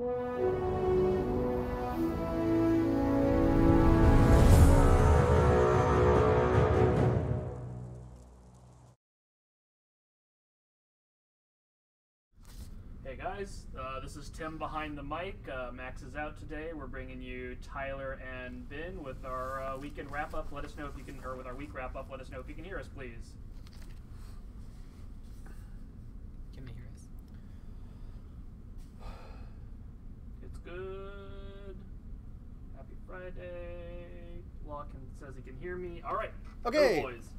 Hey guys, this is Tim behind the mic. Max is out today. We're bringing you Tyler and Ben with our weekend wrap up. Let us know if you can, or with our week wrap up, let us know if you can hear us, please. Can they hear us? It's good. Happy Friday. Lockin says he can hear me. All right. Okay. Go, boys.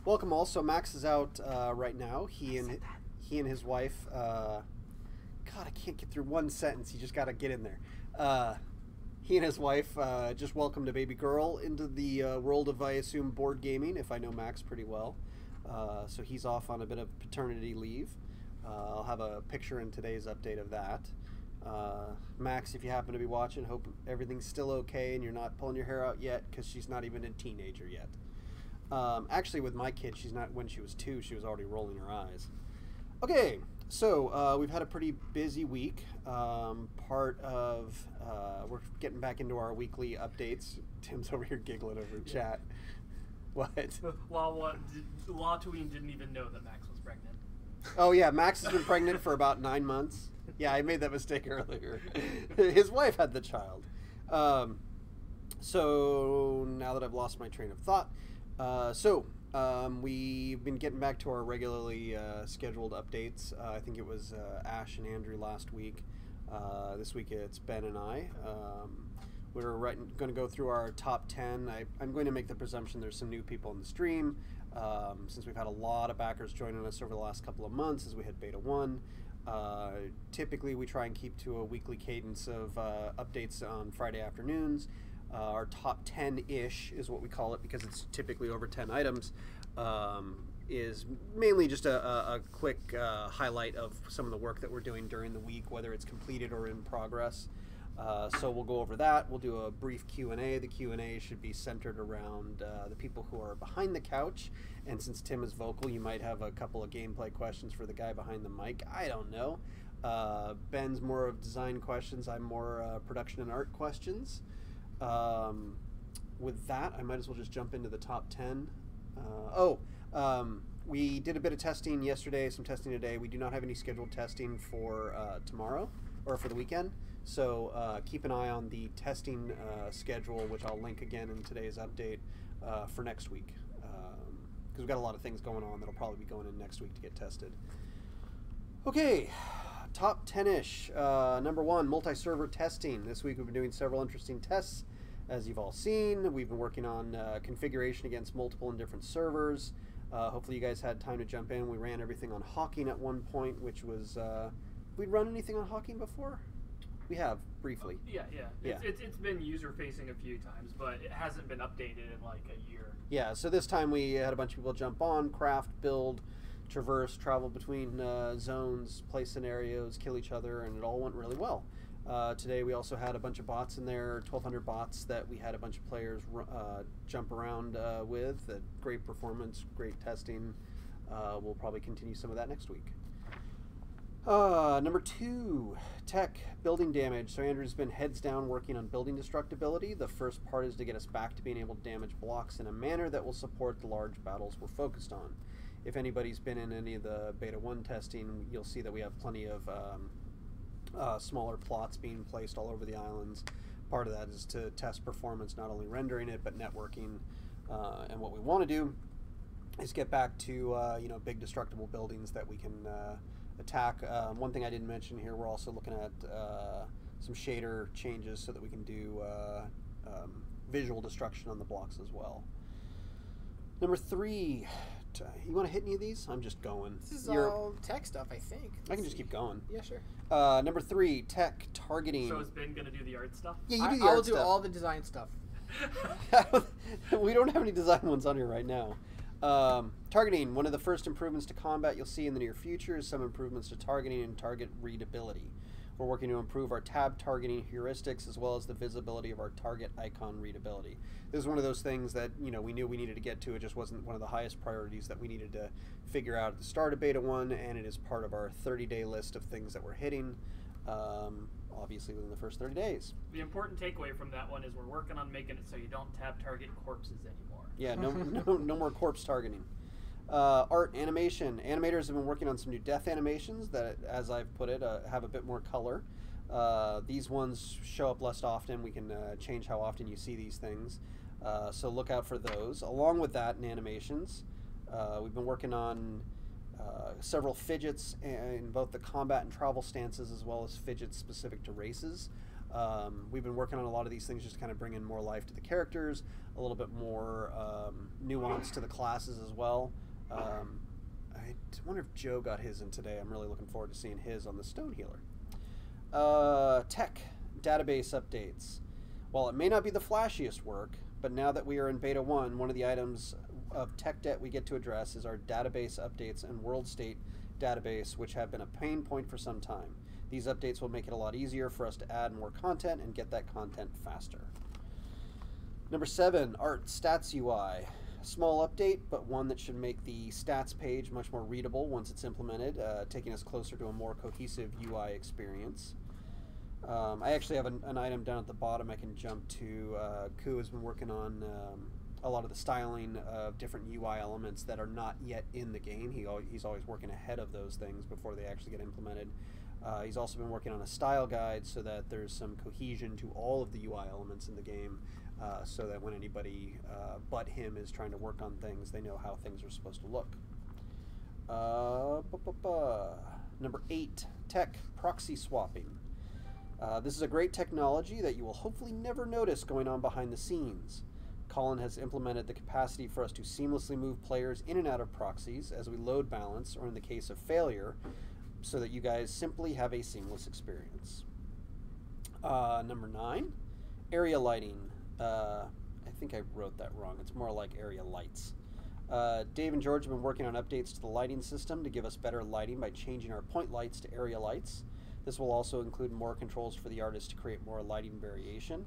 Welcome all. So Max is out right now. He and his wife. God, I can't get through one sentence. You just got to get in there. He and his wife just welcomed a baby girl into the world of, I assume, board gaming, if I know Max pretty well. So he's off on a bit of paternity leave. I'll have a picture in today's update of that. Max, if you happen to be watching, hope everything's still okay and you're not pulling your hair out yet, because she's not even a teenager yet. Actually, with my kid, she's not. When she was 2, she was already rolling her eyes. Okay. So we've had a pretty busy week. Part of we're getting back into our weekly updates. Tim's over here giggling over chat. What? Lawtween didn't even know that Max was pregnant. Oh yeah, Max has been pregnant for about 9 months. Yeah, I made that mistake earlier. His wife had the child. So now that I've lost my train of thought, we've been getting back to our regularly scheduled updates. I think it was Ash and Andrew last week. This week it's Ben and I. We're going to go through our top 10. I'm going to make the presumption there's some new people in the stream, since we've had a lot of backers joining us over the last couple of months as we hit Beta 1. Typically we try and keep to a weekly cadence of updates on Friday afternoons. Our top 10-ish is what we call it, because it's typically over 10 items, is mainly just a quick highlight of some of the work that we're doing during the week, whether it's completed or in progress. So we'll go over that. We'll do a brief Q&A. The Q&A should be centered around the people who are behind the couch, and since Tim is vocal, you might have a couple of gameplay questions for the guy behind the mic. I don't know. Ben's more of design questions. I'm more production and art questions. With that, I might as well just jump into the top 10. We did a bit of testing yesterday, some testing today. We do not have any scheduled testing for tomorrow or for the weekend, so keep an eye on the testing schedule, which I'll link again in today's update for next week, because we've got a lot of things going on that'll probably be going in next week to get tested. Okay. Top 10-ish. Number 1, multi-server testing. This week we've been doing several interesting tests, as you've all seen. We've been working on configuration against multiple and different servers. Hopefully you guys had time to jump in. We ran everything on Hawking at one point, which was... we'd run anything on Hawking before? We have, briefly. Yeah. It's been user-facing a few times, but it hasn't been updated in like a year. Yeah, so this time we had a bunch of people jump on, craft, build, traverse, travel between zones, play scenarios, kill each other, and it all went really well. Today we also had a bunch of bots in there, 1,200 bots that we had a bunch of players jump around with. Great performance, great testing. We'll probably continue some of that next week. Number 2, tech, building damage. So Andrew's been heads down working on building destructibility. The first part is to get us back to being able to damage blocks in a manner that will support the large battles we're focused on. If anybody's been in any of the Beta 1 testing, you'll see that we have plenty of smaller plots being placed all over the islands. Part of that is to test performance, not only rendering it, but networking. And what we want to do is get back to big destructible buildings that we can attack. One thing I didn't mention here, we're also looking at some shader changes so that we can do visual destruction on the blocks as well. Number 3, you want to hit any of these? I'm just going. This is all tech stuff, I think. I can just keep going. Yeah, sure. Number 3, tech targeting. So is Ben going to do the art stuff? Yeah, you do the art stuff. I'll do all the design stuff. We don't have any design ones on here right now. Targeting, one of the first improvements to combat you'll see in the near future is some improvements to targeting and target readability. We're working to improve our tab targeting heuristics as well as the visibility of our target icon readability. This is one of those things that we knew we needed to get to. It just wasn't one of the highest priorities that we needed to figure out at the start of Beta 1, and it is part of our 30-day list of things that we're hitting. obviously within the first 30 days. The important takeaway from that one is we're working on making it so you don't tab target corpses anymore. Yeah, no more corpse targeting. Art, animation. Animators have been working on some new death animations that, as I've put it, have a bit more color. These ones show up less often. We can change how often you see these things. So look out for those. Along with that in animations, we've been working on several fidgets in both the combat and travel stances, as well as fidgets specific to races. We've been working on a lot of these things just to kind of bring in more life to the characters, a little bit more nuance to the classes as well. I wonder if Joe got his in today. I'm really looking forward to seeing his on the Stone Healer. Tech, database updates. While it may not be the flashiest work, but now that we are in Beta 1, one of the items of tech debt we get to address is our database updates and world state database, which have been a pain point for some time. These updates will make it a lot easier for us to add more content and get that content faster. Number 7, Art Stats UI. Small update, but one that should make the stats page much more readable once it's implemented, taking us closer to a more cohesive UI experience. I actually have an item down at the bottom I can jump to. Ku has been working on a lot of the styling of different UI elements that are not yet in the game. He's always working ahead of those things before they actually get implemented. He's also been working on a style guide so that there's some cohesion to all of the UI elements in the game, so that when anybody but him is trying to work on things, they know how things are supposed to look. Number 8, tech, proxy swapping. This is a great technology that you will hopefully never notice going on behind the scenes. Colin has implemented the capacity for us to seamlessly move players in and out of proxies as we load balance, or in the case of failure, so that you guys simply have a seamless experience. Number 9, area lighting. I think I wrote that wrong. It's more like area lights. Dave and George have been working on updates to the lighting system to give us better lighting by changing our point lights to area lights. This will also include more controls for the artist to create more lighting variation.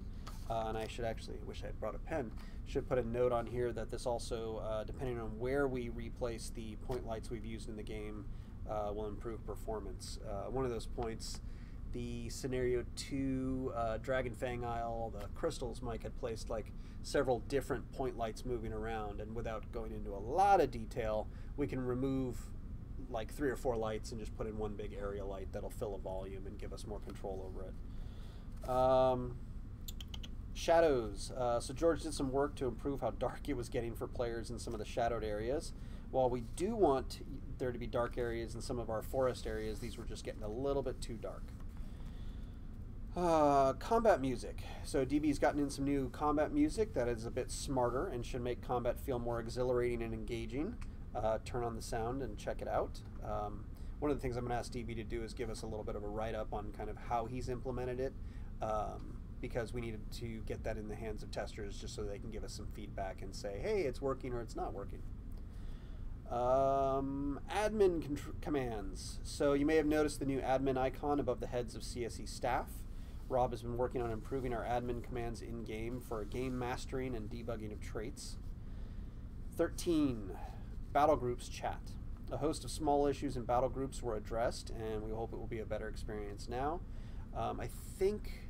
And I should actually, wish I had brought a pen, should put a note on here that this also, depending on where we replace the point lights we've used in the game, will improve performance. One of those points, the Scenario 2 Dragon Fang Isle, the crystals, Mike had placed like several different point lights moving around, and without going into a lot of detail, we can remove like 3 or 4 lights and just put in one big area light that'll fill a volume and give us more control over it. Shadows. So George did some work to improve how dark it was getting for players in some of the shadowed areas. While we do want there to be dark areas in some of our forest areas, these were just getting a little bit too dark. Combat music. So DB's gotten in some new combat music that is a bit smarter and should make combat feel more exhilarating and engaging. Turn on the sound and check it out. One of the things I'm going to ask DB to do is give us a little bit of a write-up on kind of how he's implemented it, because we needed to get that in the hands of testers just so they can give us some feedback and say, hey, it's working or it's not working. Admin commands. So you may have noticed the new admin icon above the heads of CSE staff. Rob has been working on improving our admin commands in-game for game mastering and debugging of traits. 13, battle groups chat. A host of small issues in battle groups were addressed, and we hope it will be a better experience now. I think,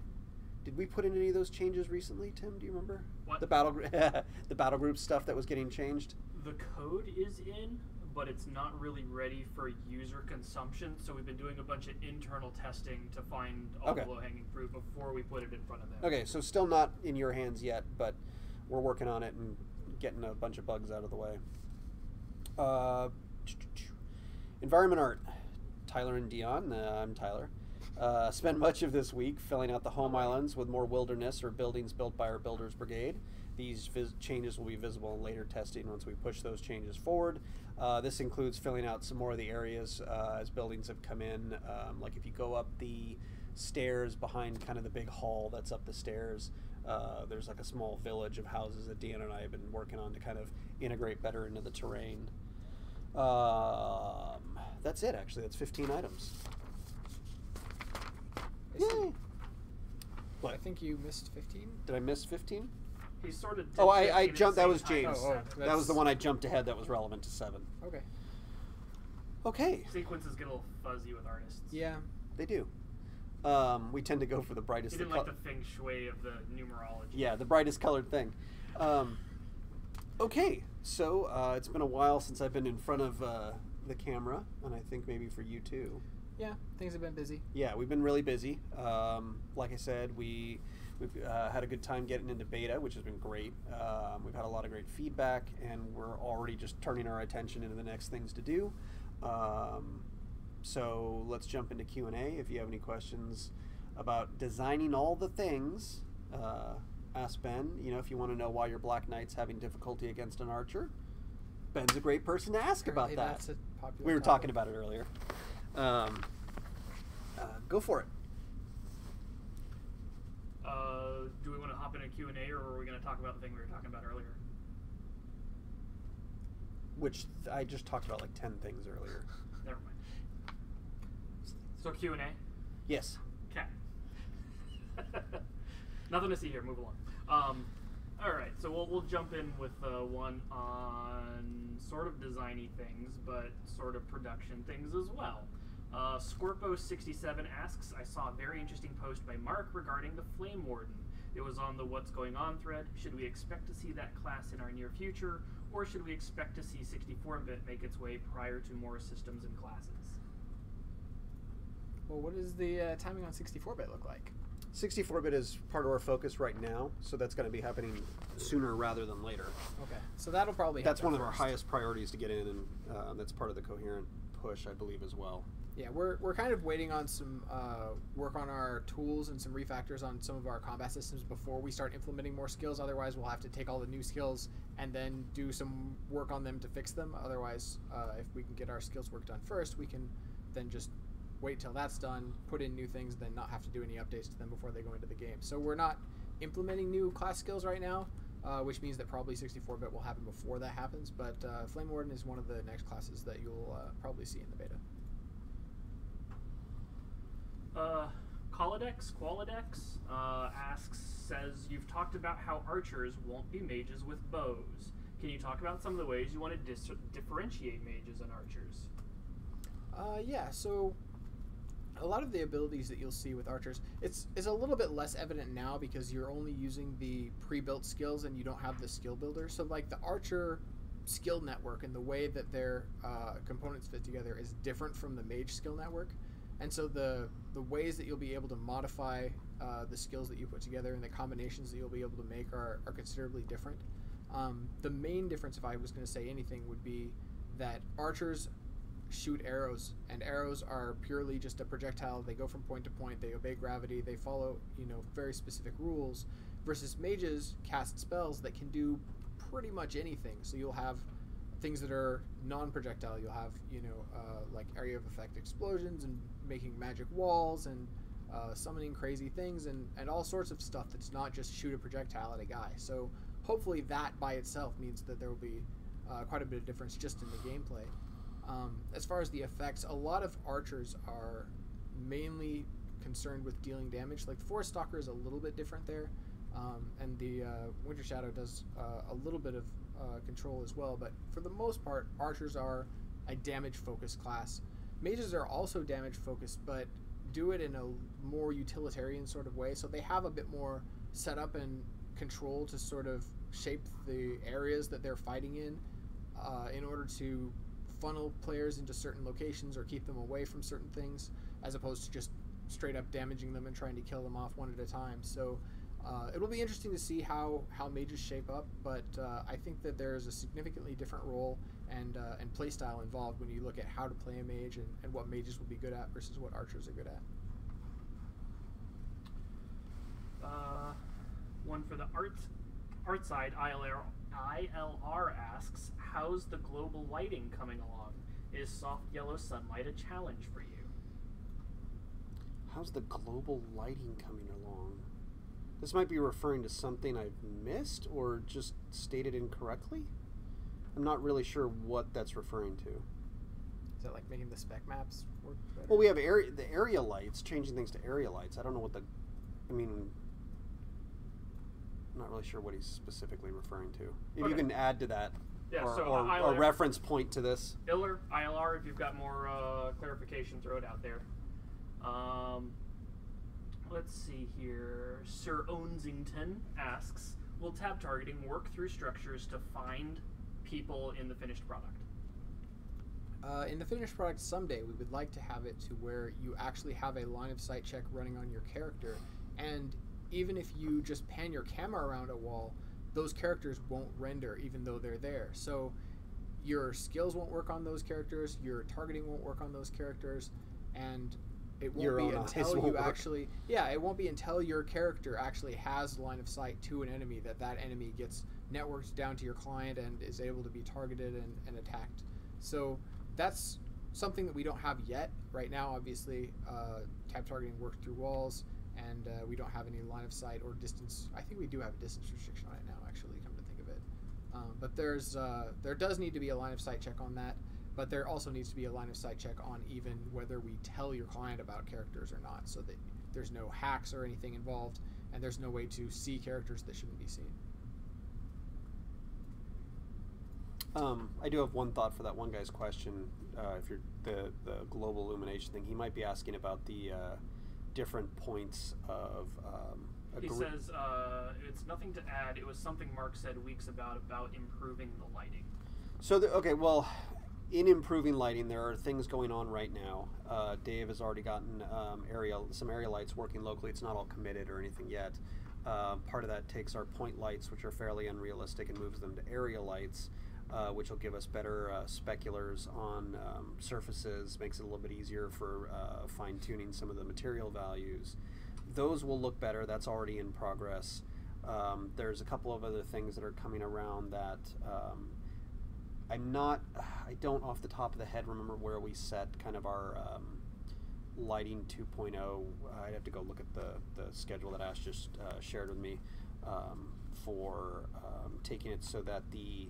did we put in any of those changes recently, Tim? Do you remember? What? The battle group stuff that was getting changed? The code is in, but it's not really ready for user consumption, so we've been doing a bunch of internal testing to find all the low-hanging fruit before we put it in front of them. Okay, so still not in your hands yet, but we're working on it and getting a bunch of bugs out of the way. Environment art. Tyler and Dion. I'm Tyler. Spent much of this week filling out the home islands with more wilderness or buildings built by our Builders Brigade. These changes will be visible in later testing once we push those changes forward. This includes filling out some more of the areas as buildings have come in. Like if you go up the stairs behind kind of the big hall that's up the stairs, there's like a small village of houses that Deanna and I have been working on to kind of integrate better into the terrain. That's it, actually. That's 15 items. Yay! I think you missed 15. Did I miss 15? He sort of did. Oh, I jumped. That was James. That was the one I jumped ahead that was relevant to 7. Okay. Okay. Sequences get a little fuzzy with artists. Yeah. They do. We tend to go for the brightest. You didn't like the feng shui of the numerology. Yeah, the brightest colored thing. Okay, so it's been a while since I've been in front of the camera, and I think maybe for you too. Yeah, things have been busy. Yeah, we've been really busy. Like I said, we've had a good time getting into beta, which has been great. We've had a lot of great feedback, and we're already just turning our attention into the next things to do. So let's jump into Q&A. If you have any questions about designing all the things, ask Ben. You know, if you want to know why your Black Knight's having difficulty against an archer, Ben's a great person to ask about that. That's a popular We were topic. talking about it earlier. Go for it. Do we want to hop into Q&A, or are we going to talk about the thing we were talking about earlier? Which I just talked about like 10 things earlier. Never mind. So Q&A? Yes. Okay. Nothing to see here. Move along. All right. So we'll jump in with one on sort of designy things, but sort of production things as well. Scorpo67 asks, I saw a very interesting post by Mark regarding the Flame Warden. It was on the What's Going On thread. Should we expect to see that class in our near future, or should we expect to see 64-bit make its way prior to more systems and classes? Well, what does the timing on 64-bit look like? 64-bit is part of our focus right now, so that's going to be happening sooner rather than later. Okay, so that'll probably That's happen one of our first. highest priorities to get in, and that's part of the coherent push, I believe, as well. Yeah, we're kind of waiting on some work on our tools and some refactors on some of our combat systems before we start implementing more skills. Otherwise, we'll have to take all the new skills and then do some work on them to fix them. Otherwise, if we can get our skills work done first, we can then just wait till that's done, put in new things, then not have to do any updates to them before they go into the game. So we're not implementing new class skills right now, which means that probably 64-bit will happen before that happens. But Flame Warden is one of the next classes that you'll probably see in the beta. Qualidex says, you've talked about how archers won't be mages with bows. Can you talk about some of the ways you want to differentiate mages and archers? Yeah, so a lot of the abilities that you'll see with archers, it's a little bit less evident now because you're only using the pre-built skills and you don't have the skill builder. So like the archer skill network and the way that their components fit together is different from the mage skill network. And so the ways that you'll be able to modify the skills that you put together and the combinations that you'll be able to make are considerably different. The main difference, if I was going to say anything, would be that archers shoot arrows, and arrows are purely just a projectile. They go from point to point, they obey gravity, they follow, very specific rules, versus mages cast spells that can do pretty much anything. So you'll have things that are non-projectile. You'll have, like area of effect explosions and making magic walls and summoning crazy things and all sorts of stuff that's not just shoot a projectile at a guy. So hopefully that by itself means that there will be quite a bit of difference just in the gameplay. As far as the effects, a lot of archers are mainly concerned with dealing damage. Like the Forest Stalker is a little bit different there, and the Winter Shadow does a little bit of control as well, but for the most part, archers are a damage-focused class. Mages are also damage-focused, but do it in a more utilitarian sort of way, so they have a bit more setup and control to sort of shape the areas that they're fighting in order to funnel players into certain locations or keep them away from certain things, as opposed to just straight up damaging them and trying to kill them off one at a time. So it'll be interesting to see how mages shape up, but I think that there's a significantly different role and play style involved when you look at how to play a mage and what mages will be good at versus what archers are good at. One for the art side, ILR asks, how's the global lighting coming along? Is soft yellow sunlight a challenge for you? How's the global lighting coming along? This might be referring to something I've missed or just stated incorrectly. I'm not really sure what that's referring to. Is that like making the spec maps work better? Well, we have the area lights, changing things to area lights. I don't know what I'm not really sure what he's specifically referring to. If you can add to that, Yeah, or, so or ILR, a reference point to this. ILR, if you've got more clarification, throw it out there. let's see here. Sir Ownsington asks, will tab targeting work through structures to find people in the finished product? In the finished product someday, we would like to have it to where you actually have a line of sight check running on your character, and even if you just pan your camera around a wall, those characters won't render even though they're there. So your skills won't work on those characters, your targeting won't work on those characters, and it won't be until you actually it won't be until your character actually has line of sight to an enemy that enemy gets networked down to your client and is able to be targeted and attacked. So that's something that we don't have yet. Right now, obviously, tab targeting works through walls, and we don't have any line of sight or distance. I think we do have a distance restriction on it now, actually, come to think of it. But there does need to be a line of sight check on that, but there also needs to be a line of sight check on even whether we tell your client about characters or not, so that there's no hacks or anything involved, and there's no way to see characters that shouldn't be seen. I do have one thought for that one guy's question. If you're the global illumination thing, he might be asking about the different points of. He says it's nothing to add. It was something Mark said weeks about improving the lighting. So in improving lighting, there are things going on right now. Dave has already gotten some area lights working locally. It's not all committed or anything yet. Part of that takes our point lights, which are fairly unrealistic, and moves them to area lights. Which will give us better speculars on surfaces, makes it a little bit easier for fine-tuning some of the material values. Those will look better. That's already in progress. There's a couple of other things that are coming around that I don't off the top of the head remember where we set kind of our lighting 2.0. I'd have to go look at the schedule that Ash just shared with me for taking it so that the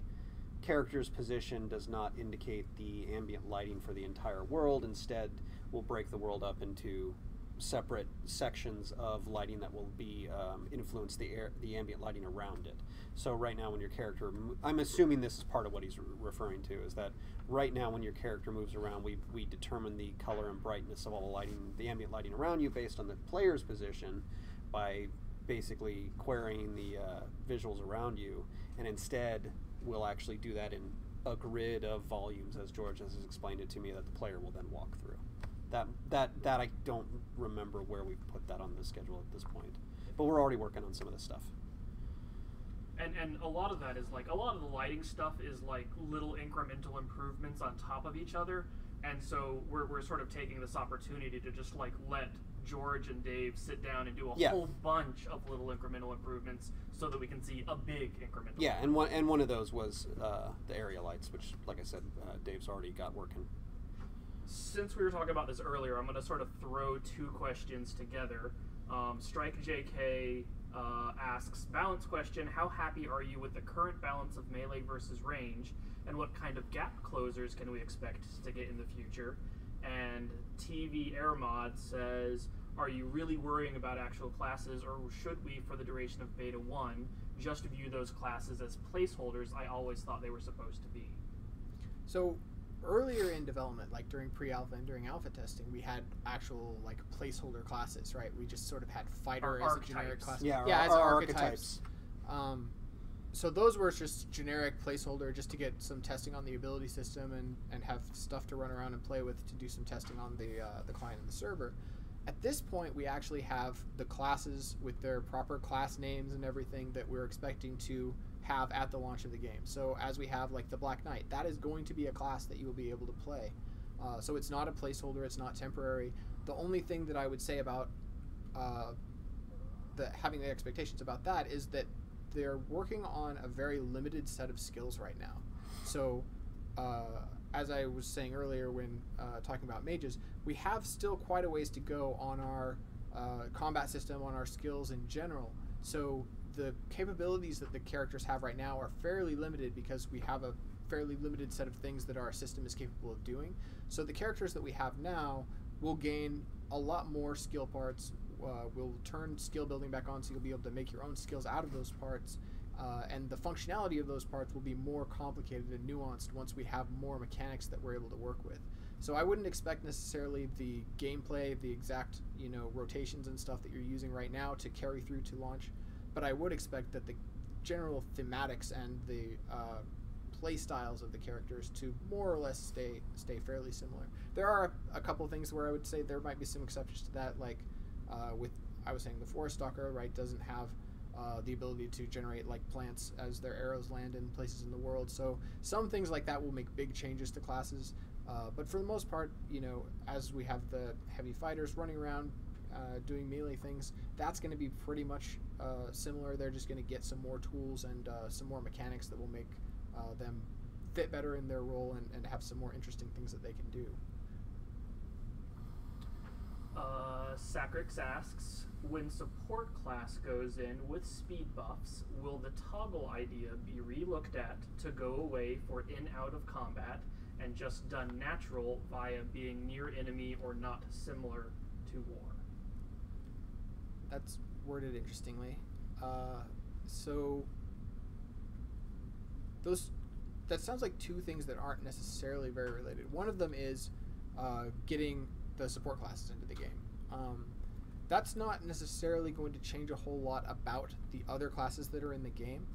character's position does not indicate the ambient lighting for the entire world. Instead, we'll break the world up into separate sections of lighting that will be influence the ambient lighting around it. So right now when your character, I'm assuming this is part of what he's referring to, is that right now when your character moves around, we determine the color and brightness of all the lighting, the ambient lighting around you based on the player's position by basically querying the visuals around you, and instead we'll actually do that in a grid of volumes, as George has explained it to me, that the player will then walk through. That I don't remember where we've put that on the schedule at this point, but we're already working on some of this stuff. And a lot of that is like, a lot of the lighting stuff is like little incremental improvements on top of each other, and so we're sort of taking this opportunity to just like let George and Dave sit down and do a whole bunch of little incremental improvements so that we can see a big incremental. Yeah, and one of those was the area lights, which, like I said, Dave's already got working. Since we were talking about this earlier, I'm going to sort of throw two questions together. Strike JK asks, balance question, how happy are you with the current balance of melee versus range, and what kind of gap closers can we expect to get in the future? And TV Airmod says, are you really worrying about actual classes, or should we, for the duration of Beta 1, just view those classes as placeholders I always thought they were supposed to be? So earlier in development, like during pre-alpha and during alpha testing, we had actual like placeholder classes, right? We just sort of had fighter as a generic class. Yeah, as archetypes. So those were just generic placeholder just to get some testing on the ability system and have stuff to run around and play with to do some testing on the client and the server. At this point, we actually have the classes with their proper class names and everything that we're expecting to have at the launch of the game. So as we have like the Black Knight, that is going to be a class that you will be able to play. So it's not a placeholder, it's not temporary. The only thing that I would say about having the expectations about that is that they're working on a very limited set of skills right now. So as I was saying earlier when talking about mages, we have still quite a ways to go on our combat system, on our skills in general. So the capabilities that the characters have right now are fairly limited because we have a fairly limited set of things that our system is capable of doing. So the characters that we have now will gain a lot more skill parts. We'll turn skill building back on, so you'll be able to make your own skills out of those parts. And the functionality of those parts will be more complicated and nuanced once we have more mechanics that we're able to work with. So I wouldn't expect necessarily the gameplay, the exact, rotations and stuff that you're using right now to carry through to launch, but I would expect that the general thematics and the play styles of the characters to more or less stay fairly similar. There are a couple of things where I would say there might be some exceptions to that, like with, I was saying, the Forest Stalker, right, doesn't have the ability to generate like plants as their arrows land in places in the world. So some things like that will make big changes to classes. But for the most part, as we have the heavy fighters running around doing melee things, that's going to be pretty much similar. They're just going to get some more tools and some more mechanics that will make them fit better in their role and have some more interesting things that they can do. Sacrix asks, when support class goes in with speed buffs, will the toggle idea be re-looked at to go away for in-out of combat and just done natural via being near enemy or not similar to war? That's worded interestingly. So that sounds like two things that aren't necessarily very related. One of them is getting the support classes into the game. That's not necessarily going to change a whole lot about the other classes that are in the game.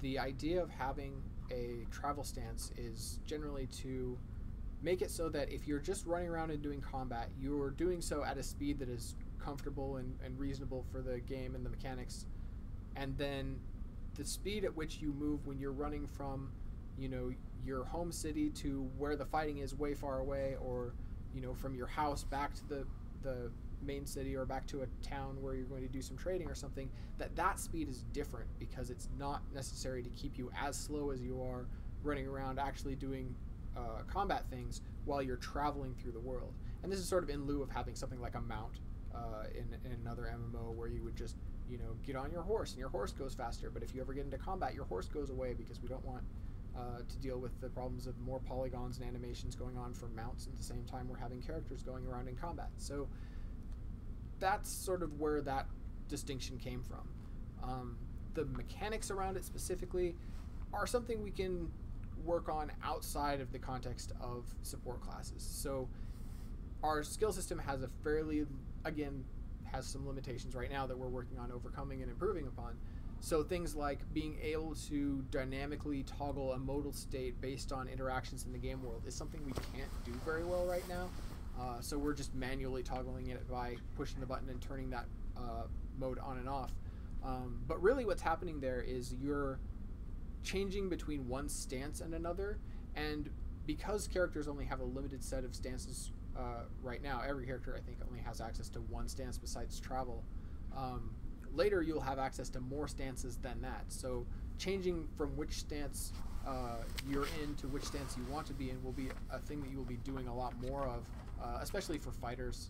The idea of having a travel stance is generally to make it so that if you're just running around and doing combat, you're doing so at a speed that is comfortable and reasonable for the game and the mechanics. And then the speed at which you move when you're running from, your home city to where the fighting is way far away, or, from your house back to the main city or back to a town where you're going to do some trading or something, that speed is different because it's not necessary to keep you as slow as you are running around actually doing combat things while you're traveling through the world. And this is sort of in lieu of having something like a mount in another MMO where you would just get on your horse and your horse goes faster, but if you ever get into combat, your horse goes away because we don't want to deal with the problems of more polygons and animations going on for mounts at the same time we're having characters going around in combat. So that's sort of where that distinction came from. The mechanics around it specifically are something we can work on outside of the context of support classes. So our skill system has has some limitations right now that we're working on overcoming and improving upon. So things like being able to dynamically toggle a modal state based on interactions in the game world is something we can't do very well right now. So we're just manually toggling it by pushing the button and turning that mode on and off. But really what's happening there is you're changing between one stance and another, and because characters only have a limited set of stances right now, every character I think only has access to one stance besides travel. Later you'll have access to more stances than that. So changing from which stance you're in to which stance you want to be in will be a thing that you will be doing a lot more of, especially for fighters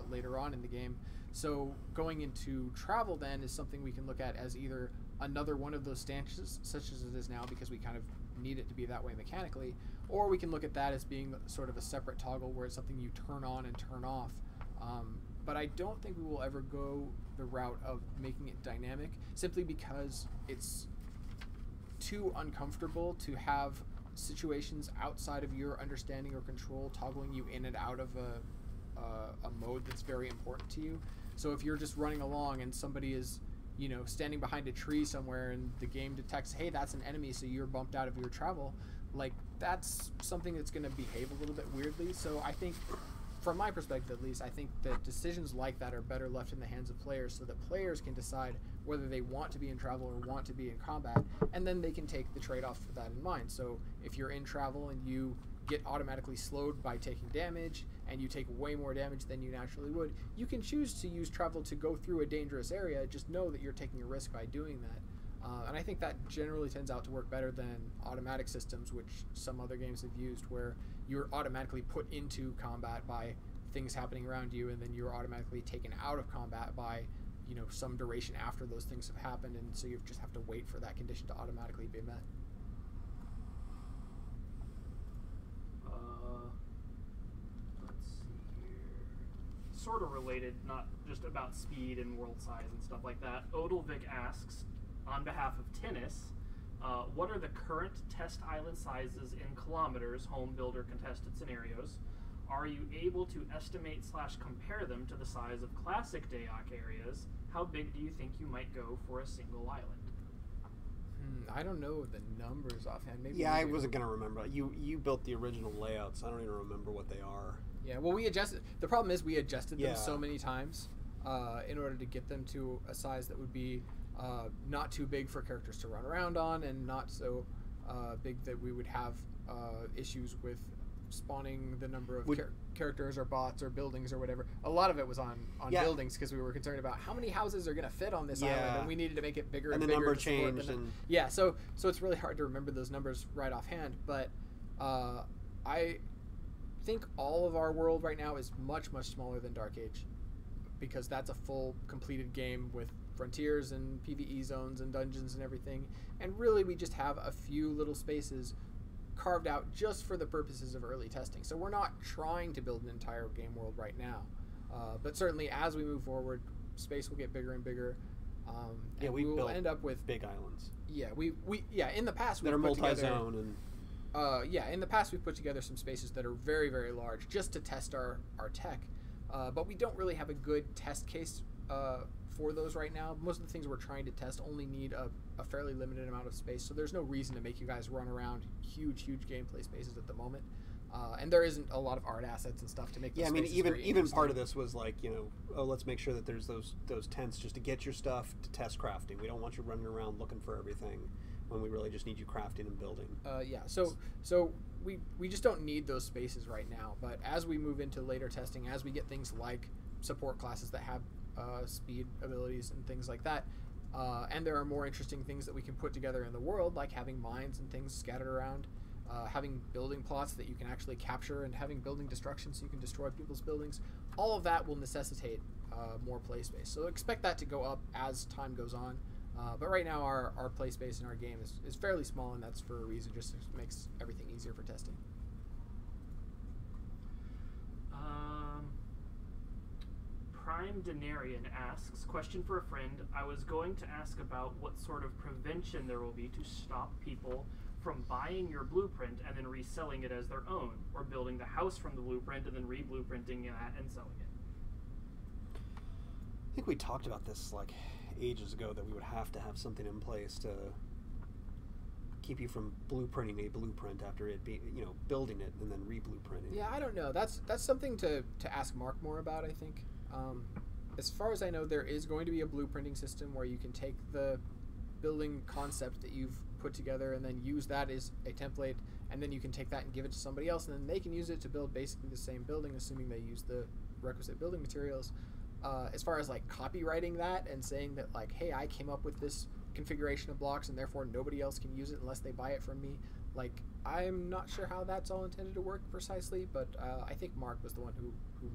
later on in the game. So going into travel then is something we can look at as either another one of those stances, such as it is now, because we kind of need it to be that way mechanically, or we can look at that as being sort of a separate toggle where it's something you turn on and turn off. But I don't think we will ever go the route of making it dynamic, simply because it's too uncomfortable to have situations outside of your understanding or control toggling you in and out of a mode that's very important to you. So if you're just running along and somebody is standing behind a tree somewhere and the game detects, hey, that's an enemy, so you're bumped out of your travel, like that's something that's going to behave a little bit weirdly. So I think, from my perspective at least, I think that decisions like that are better left in the hands of players so that players can decide whether they want to be in travel or want to be in combat, and then they can take the trade-off for that in mind. So if you're in travel and you get automatically slowed by taking damage, and you take way more damage than you naturally would, you can choose to use travel to go through a dangerous area. Just know that you're taking a risk by doing that. And I think that generally tends out to work better than automatic systems, which some other games have used, where you're automatically put into combat by things happening around you, and then you're automatically taken out of combat by some duration after those things have happened, and so you just have to wait for that condition to automatically be met. Sort of related, not just about speed and world size and stuff like that. Odilvik asks, on behalf of Tennis, What are the current test island sizes in kilometers, home builder contested scenarios? Are you able to estimate / compare them to the size of classic Dayak areas? How big do you think you might go for a single island? I don't know the numbers offhand. Maybe Yeah, I wasn't going to remember. You built the original layouts. I don't even remember what they are. Yeah, well, we adjusted. The problem is we adjusted them Yeah. so many times in order to get them to a size that would be not too big for characters to run around on, and not so big that we would have issues with spawning the number of characters or bots or buildings or whatever. A lot of it was on Yeah. buildings because we were concerned about how many houses are going to fit on this Yeah. island, and we needed to make it bigger and the bigger number to support changed. And yeah, so it's really hard to remember those numbers right offhand, but I think all of our world right now is much, much smaller than Dark Age, because that's a full completed game with frontiers and PvE zones and dungeons and everything, and really we just have a few little spaces carved out just for the purposes of early testing. So we're not trying to build an entire game world right now, but certainly as we move forward, space will get bigger and bigger. yeah, and we will built end up with big islands in the past that are we've put together, multi-zone and in the past we've put together some spaces that are very, very large just to test our tech, but we don't really have a good test case for those right now. Most of the things we're trying to test only need a fairly limited amount of space, so there's no reason to make you guys run around huge gameplay spaces at the moment, and there isn't a lot of art assets and stuff to make those yeah, I mean, spaces even very part interesting. of this was like, let's make sure that there's those tents just to get your stuff to test crafting. We don't want you running around looking for everything when we really just need you crafting and building. So we just don't need those spaces right now, but as we move into later testing, as we get things like support classes that have speed abilities and things like that, and there are more interesting things that we can put together in the world, like having mines and things scattered around, having building plots that you can actually capture, and having building destruction so you can destroy people's buildings. All of that will necessitate more play space. So expect that to go up as time goes on. But right now our play space in our game is fairly small, and that's for a reason, just makes everything easier for testing. Prime Denarian asks, question for a friend. I was going to ask about what sort of prevention there will be to stop people from buying your blueprint and then reselling it as their own, or building the house from the blueprint and then re-blueprinting that and selling it. I think we talked about this like ages ago, that we would have to have something in place to keep you from blueprinting a blueprint after it be, building it and then re-blueprinting. Yeah, I don't know. That's something to ask Mark more about, I think. As far as I know, there is going to be a blueprinting system where you can take the building concept that you've put together and then use that as a template, and then you can take that and give it to somebody else, and then they can use it to build basically the same building, assuming they use the requisite building materials. As far as like copywriting that and saying that like, hey, I came up with this configuration of blocks and therefore nobody else can use it unless they buy it from me, like, I'm not sure how that's all intended to work precisely, but I think Mark was the one who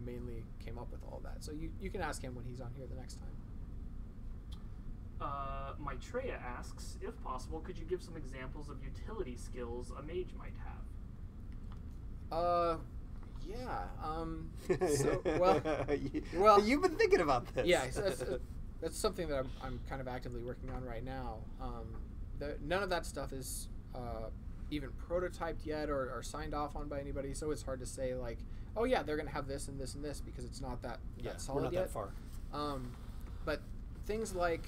mainly came up with all of that. So you can ask him when he's on here the next time. Maitreya asks, if possible, could you give some examples of utility skills a mage might have? Yeah. Well, you've been thinking about this. Yeah, so that's something that I'm kind of actively working on right now. None of that stuff is even prototyped yet or signed off on by anybody, so it's hard to say like, oh yeah, they're going to have this and this and this, because it's not that solid we're not yet. that far. But things like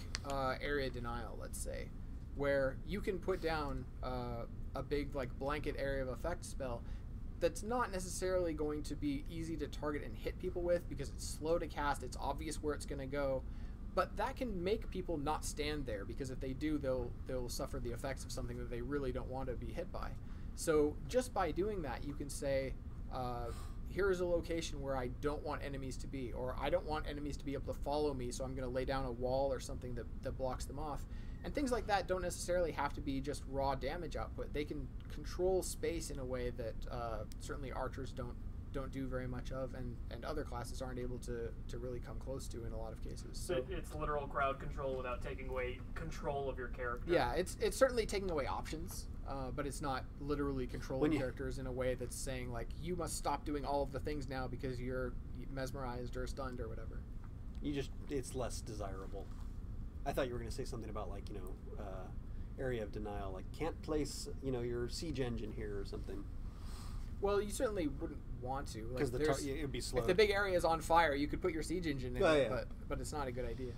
area denial, let's say, where you can put down a big like blanket area of effect spell that's not necessarily going to be easy to target and hit people with because it's slow to cast, it's obvious where it's going to go, but that can make people not stand there, because if they do, they'll suffer the effects of something that they really don't want to be hit by. So just by doing that, you can say, here is a location where I don't want enemies to be, or I don't want enemies to be able to follow me, so I'm going to lay down a wall or something that blocks them off. And things like that don't necessarily have to be just raw damage output. They can control space in a way that certainly archers don't do very much of, and other classes aren't able to really come close to in a lot of cases. So it's literal crowd control without taking away control of your character. Yeah, it's certainly taking away options, but it's not literally controlling characters in a way that's saying like, you must stop doing all of the things now because you're mesmerized or stunned or whatever. It's less desirable. I thought you were going to say something about like, area of denial, like can't place your siege engine here or something. Well, you certainly wouldn't want to, Because it would be slow. If the big area is on fire, you could put your siege engine in it, yeah. but it's not a good idea.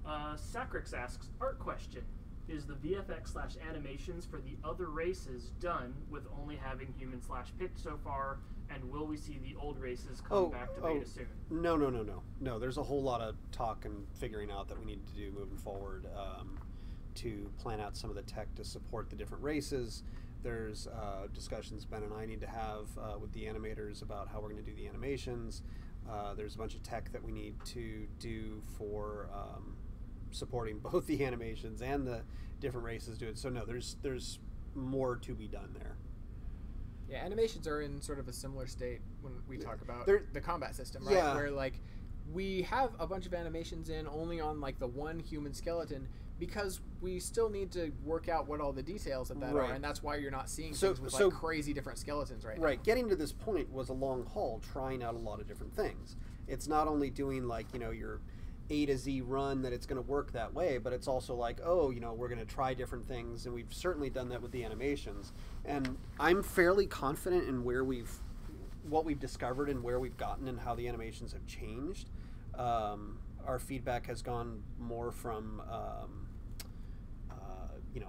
Sacrix asks, art question. Is the VFX/animations for the other races done with only having human/picked so far, and will we see the old races come back to beta soon? No, there's a whole lot of talk and figuring out that we need to do moving forward to plan out some of the tech to support the different races. There's discussions Ben and I need to have with the animators about how we're going to do the animations. There's a bunch of tech that we need to do for supporting both the animations and the different races do it. So no, there's more to be done there. Yeah, animations are in sort of a similar state when we talk about the combat system, right? Yeah. Where like we have a bunch of animations in only on like the one human skeleton because we still need to work out what all the details of that are, and that's why you're not seeing things with like crazy different skeletons right now. Right, getting to this point was a long haul, trying out a lot of different things. It's not only doing like your A to Z run that it's going to work that way, but it's also like, we're going to try different things, and we've certainly done that with the animations. And I'm fairly confident in what we've discovered and where we've gotten and how the animations have changed. Our feedback has gone more from,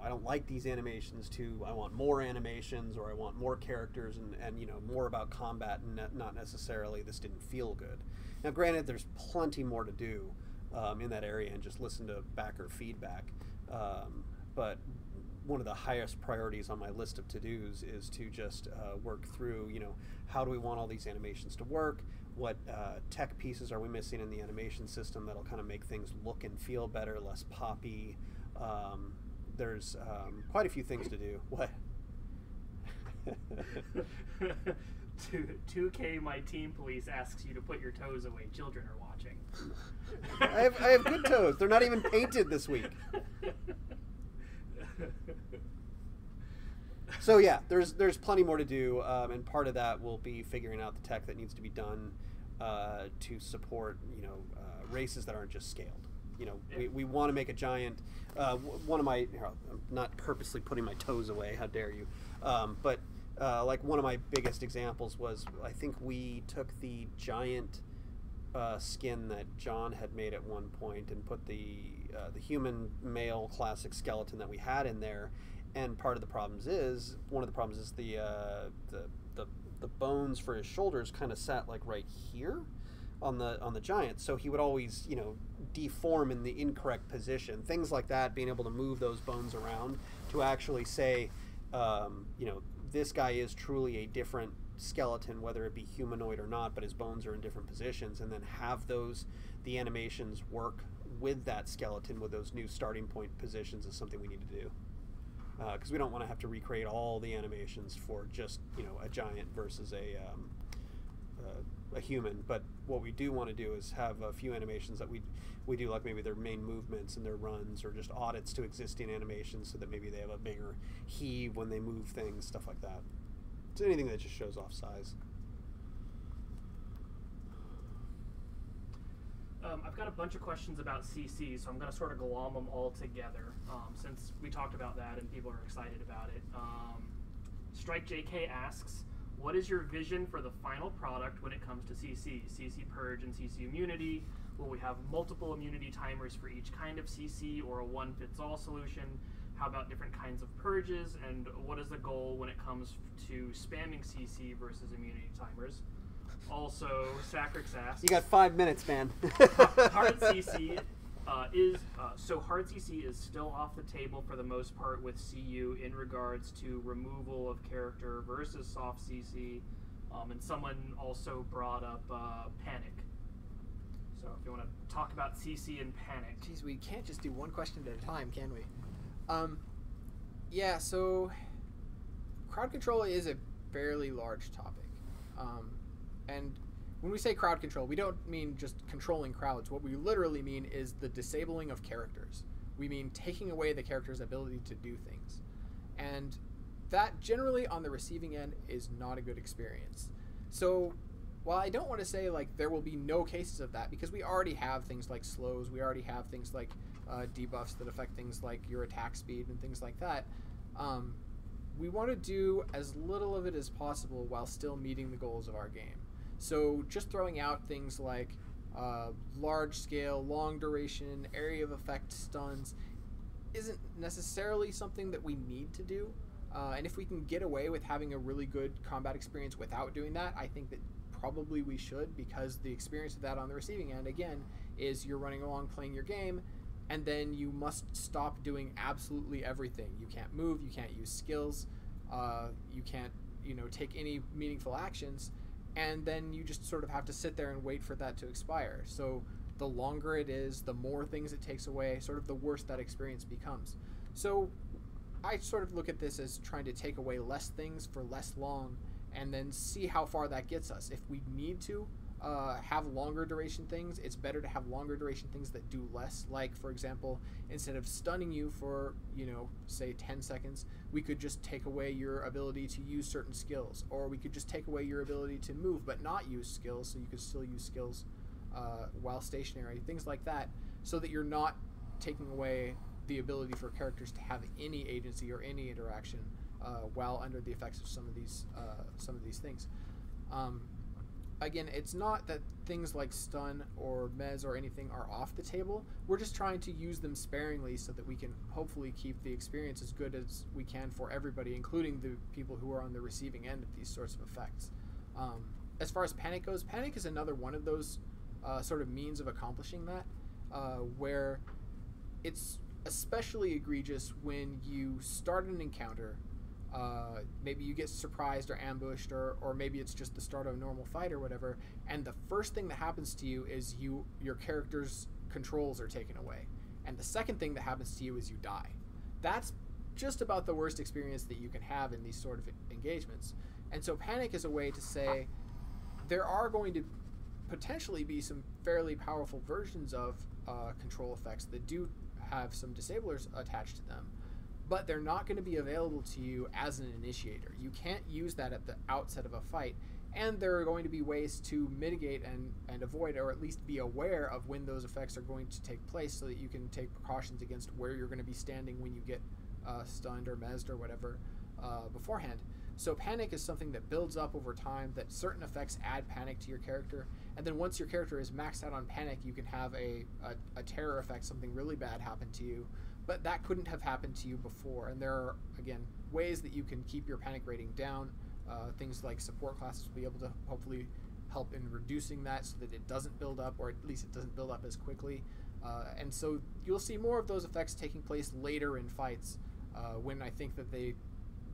I don't like these animations to I want more animations, or I want more characters and more about combat, and not necessarily this didn't feel good. Now, granted, there's plenty more to do in that area, and just listen to backer feedback. But one of the highest priorities on my list of to-dos is to just work through, how do we want all these animations to work? What tech pieces are we missing in the animation system that'll kind of make things look and feel better, less poppy? There's quite a few things to do. What? 2K, my team police asks you to put your toes away. Children are watching. I have good toes. They're not even painted this week. So yeah, there's plenty more to do, and part of that will be figuring out the tech that needs to be done to support races that aren't just scaled. We want to make a giant. One of my, I'm not purposely putting my toes away. How dare you? But like one of my biggest examples was I think we took the giant skin that John had made at one point and put the human male classic skeleton that we had in there. And one of the problems is the bones for his shoulders kind of sat like right here on the giant, so he would always deform in the incorrect position. Things like that, being able to move those bones around to actually say, this guy is truly a different skeleton, whether it be humanoid or not, but his bones are in different positions, and then have the animations work with that skeleton with those new starting point positions is something we need to do. Because we don't want to have to recreate all the animations for just a giant versus a human. But what we do want to do is have a few animations that we do, like maybe their main movements and their runs, or just audits to existing animations, so that maybe they have a bigger heave when they move things, stuff like that. It's anything that just shows off size. I've got a bunch of questions about CC, so I'm going to sort of glom them all together, since we talked about that and people are excited about it. Strike JK asks, what is your vision for the final product when it comes to CC? CC Purge and CC Immunity? Will we have multiple immunity timers for each kind of CC, or a one-fits-all solution? How about different kinds of purges? And what is the goal when it comes to spamming CC versus immunity timers? Also, Sacrix asks, you got 5 minutes, man. Hard CC hard CC is still off the table for the most part with CU in regards to removal of character versus soft CC, and someone also brought up Panic. So if you want to talk about CC and Panic. Jeez, we can't just do one question at a time, can we? Yeah, so crowd control is a fairly large topic. And when we say crowd control, we don't mean just controlling crowds. What we literally mean is the disabling of characters. We mean taking away the character's ability to do things. And that generally on the receiving end is not a good experience. So while I don't want to say like there will be no cases of that, because we already have things like slows, we already have things like debuffs that affect things like your attack speed and things like that. We want to do as little of it as possible while still meeting the goals of our game. So just throwing out things like large scale, long duration, area of effect stuns isn't necessarily something that we need to do. And if we can get away with having a really good combat experience without doing that, I think that probably we should, because the experience of that on the receiving end, again, is you're running along playing your game, and then you must stop doing absolutely everything. You can't move, you can't use skills, you can't, take any meaningful actions, and then you just sort of have to sit there and wait for that to expire. So the longer it is, the more things it takes away, sort of the worse that experience becomes. So I sort of look at this as trying to take away less things for less long, and then see how far that gets us. If we need to have longer duration things, it's better to have longer duration things that do less. Like, for example, instead of stunning you for, say 10 seconds, we could just take away your ability to use certain skills. Or we could just take away your ability to move but not use skills, so you could still use skills while stationary. Things like that, so that you're not taking away the ability for characters to have any agency or any interaction while under the effects of some of these things. Again, it's not that things like stun or mez or anything are off the table. We're just trying to use them sparingly so that we can hopefully keep the experience as good as we can for everybody, including the people who are on the receiving end of these sorts of effects. As far as panic goes, panic is another one of those sort of means of accomplishing that, where it's especially egregious when you start an encounter. Maybe you get surprised or ambushed, or maybe it's just the start of a normal fight or whatever, and the first thing that happens to you is your character's controls are taken away, and the second thing that happens to you is you die. That's just about the worst experience that you can have in these sort of engagements. And so panic is a way to say there are going to potentially be some fairly powerful versions of control effects that do have some disablers attached to them, but they're not going to be available to you as an initiator. You can't use that at the outset of a fight, and there are going to be ways to mitigate and avoid, or at least be aware of when those effects are going to take place, so that you can take precautions against where you're going to be standing when you get stunned or mezzed or whatever beforehand. So panic is something that builds up over time, that certain effects add panic to your character, and then once your character is maxed out on panic, you can have a terror effect, something really bad happen to you, but that couldn't have happened to you before. And there are, again, ways that you can keep your panic rating down. Things like support classes will be able to hopefully help in reducing that so that it doesn't build up, or at least it doesn't build up as quickly. And so you'll see more of those effects taking place later in fights, when I think that they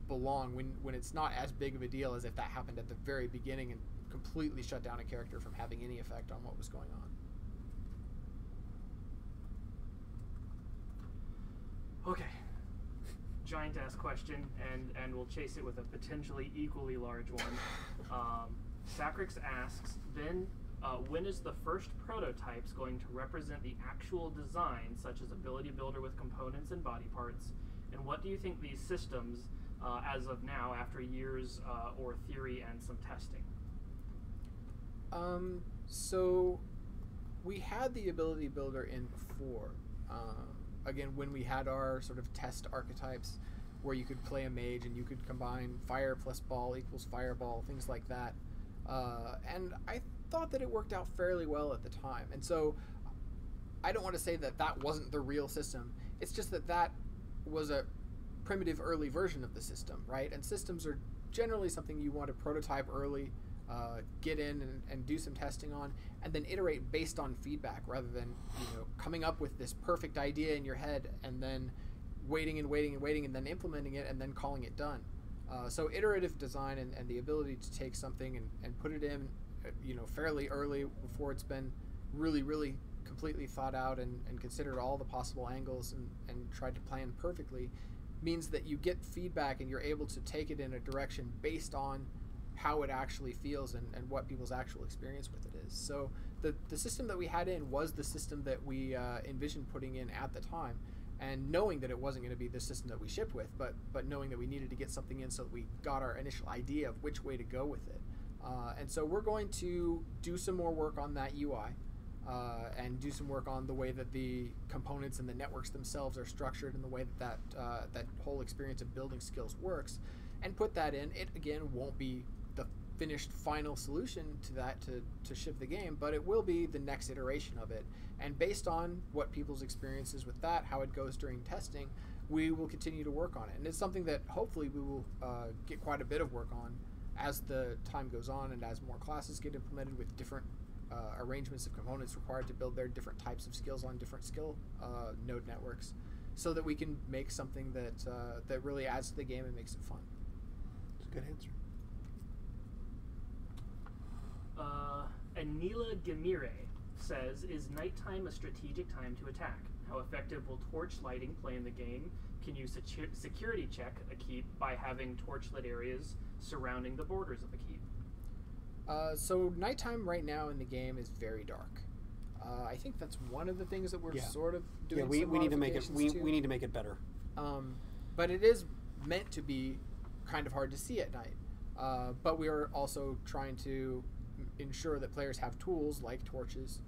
belong, when it's not as big of a deal as if that happened at the very beginning and completely shut down a character from having any effect on what was going on. Okay, giant ass question, and we'll chase it with a potentially equally large one. Sacrix asks, then when is the first prototypes going to represent the actual design, such as ability builder with components and body parts, and what do you think these systems, as of now, after years or theory and some testing? So we had the ability builder in before. Again, when we had our sort of test archetypes where you could play a mage and you could combine fire plus ball equals fireball, things like that. And I thought that it worked out fairly well at the time. And so I don't want to say that that wasn't the real system. It's just that that was a primitive early version of the system, right? And systems are generally something you want to prototype early, get in and do some testing on, and then iterate based on feedback, rather than coming up with this perfect idea in your head and then waiting and then implementing it and then calling it done. So iterative design and the ability to take something and put it in fairly early before it's been really completely thought out and considered all the possible angles and tried to plan perfectly, means that you get feedback and you're able to take it in a direction based on how it actually feels and what people's actual experience with it is. So the system that we had in was the system that we envisioned putting in at the time, and knowing that it wasn't going to be the system that we shipped with, but knowing that we needed to get something in so that we got our initial idea of which way to go with it. And so we're going to do some more work on that UI. and do some work on the way that the components and the networks themselves are structured and the way that that whole experience of building skills works, and put that in. It, again, won't be the finished final solution to that to ship the game, but it will be the next iteration of it. And based on what people's experiences with that, how it goes during testing, we will continue to work on it. And it's something that hopefully we will get quite a bit of work on as the time goes on and as more classes get implemented with different arrangements of components required to build their different types of skills on different skill node networks, so that we can make something that really adds to the game and makes it fun. That's a good answer. Anila Gamire says, is nighttime a strategic time to attack? How effective will torch lighting play in the game? Can you security check a keep by having torch-lit areas surrounding the borders of a keep? So nighttime right now in the game is very dark. I think that's one of the things that we're sort of doing. Yeah, we need to make it. We need to make it better. But it is meant to be kind of hard to see at night. But we are also trying to ensure that players have tools like torches,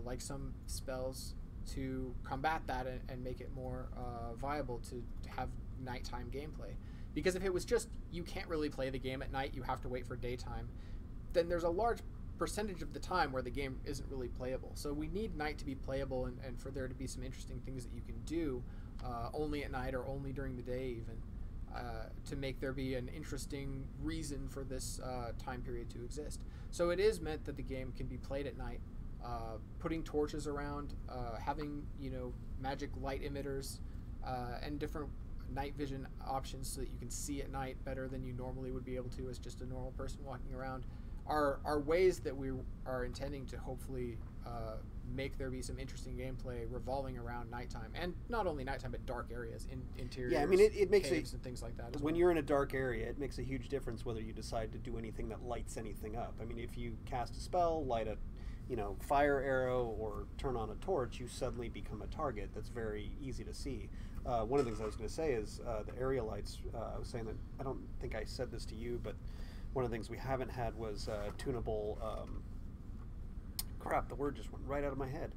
like some spells, to combat that and make it more viable to have nighttime gameplay. Because if it was just you can't really play the game at night, you have to wait for daytime, then there's a large percentage of the time where the game isn't really playable. So we need night to be playable and for there to be some interesting things that you can do only at night or only during the day even, to make there be an interesting reason for this time period to exist. So it is meant that the game can be played at night. Putting torches around, having magic light emitters, and different night vision options so that you can see at night better than you normally would be able to as just a normal person walking around, are ways that we are intending to hopefully make there be some interesting gameplay revolving around nighttime, and not only nighttime but dark areas, in interiors, yeah, I mean it makes caves and things like that. When you're in a dark area, it makes a huge difference whether you decide to do anything that lights anything up. I mean, if you cast a spell, light a fire arrow, or turn on a torch, you suddenly become a target that's very easy to see. One of the things I was going to say is the area lights. I was saying that, I don't think I said this to you, but one of the things we haven't had was tunable. Crap, the word just went right out of my head.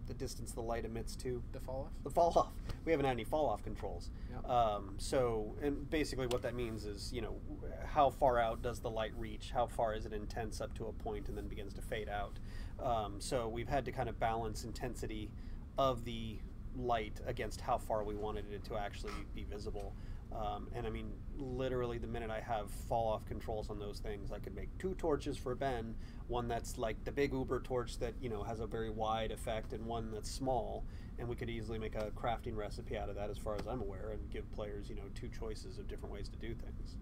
The distance the light emits to. The fall off? The fall off. We haven't had any fall off controls. Yep. So, and basically what that means is, how far out does the light reach? How far is it intense up to a point and then begins to fade out? So we've had to kind of balance intensity of the light against how far we wanted it to actually be visible. And I mean, literally the minute I have fall off controls on those things, I could make 2 torches for Ben, one that's like the big Uber torch that, has a very wide effect, and one that's small, and we could easily make a crafting recipe out of that as far as I'm aware, and give players, 2 choices of different ways to do things.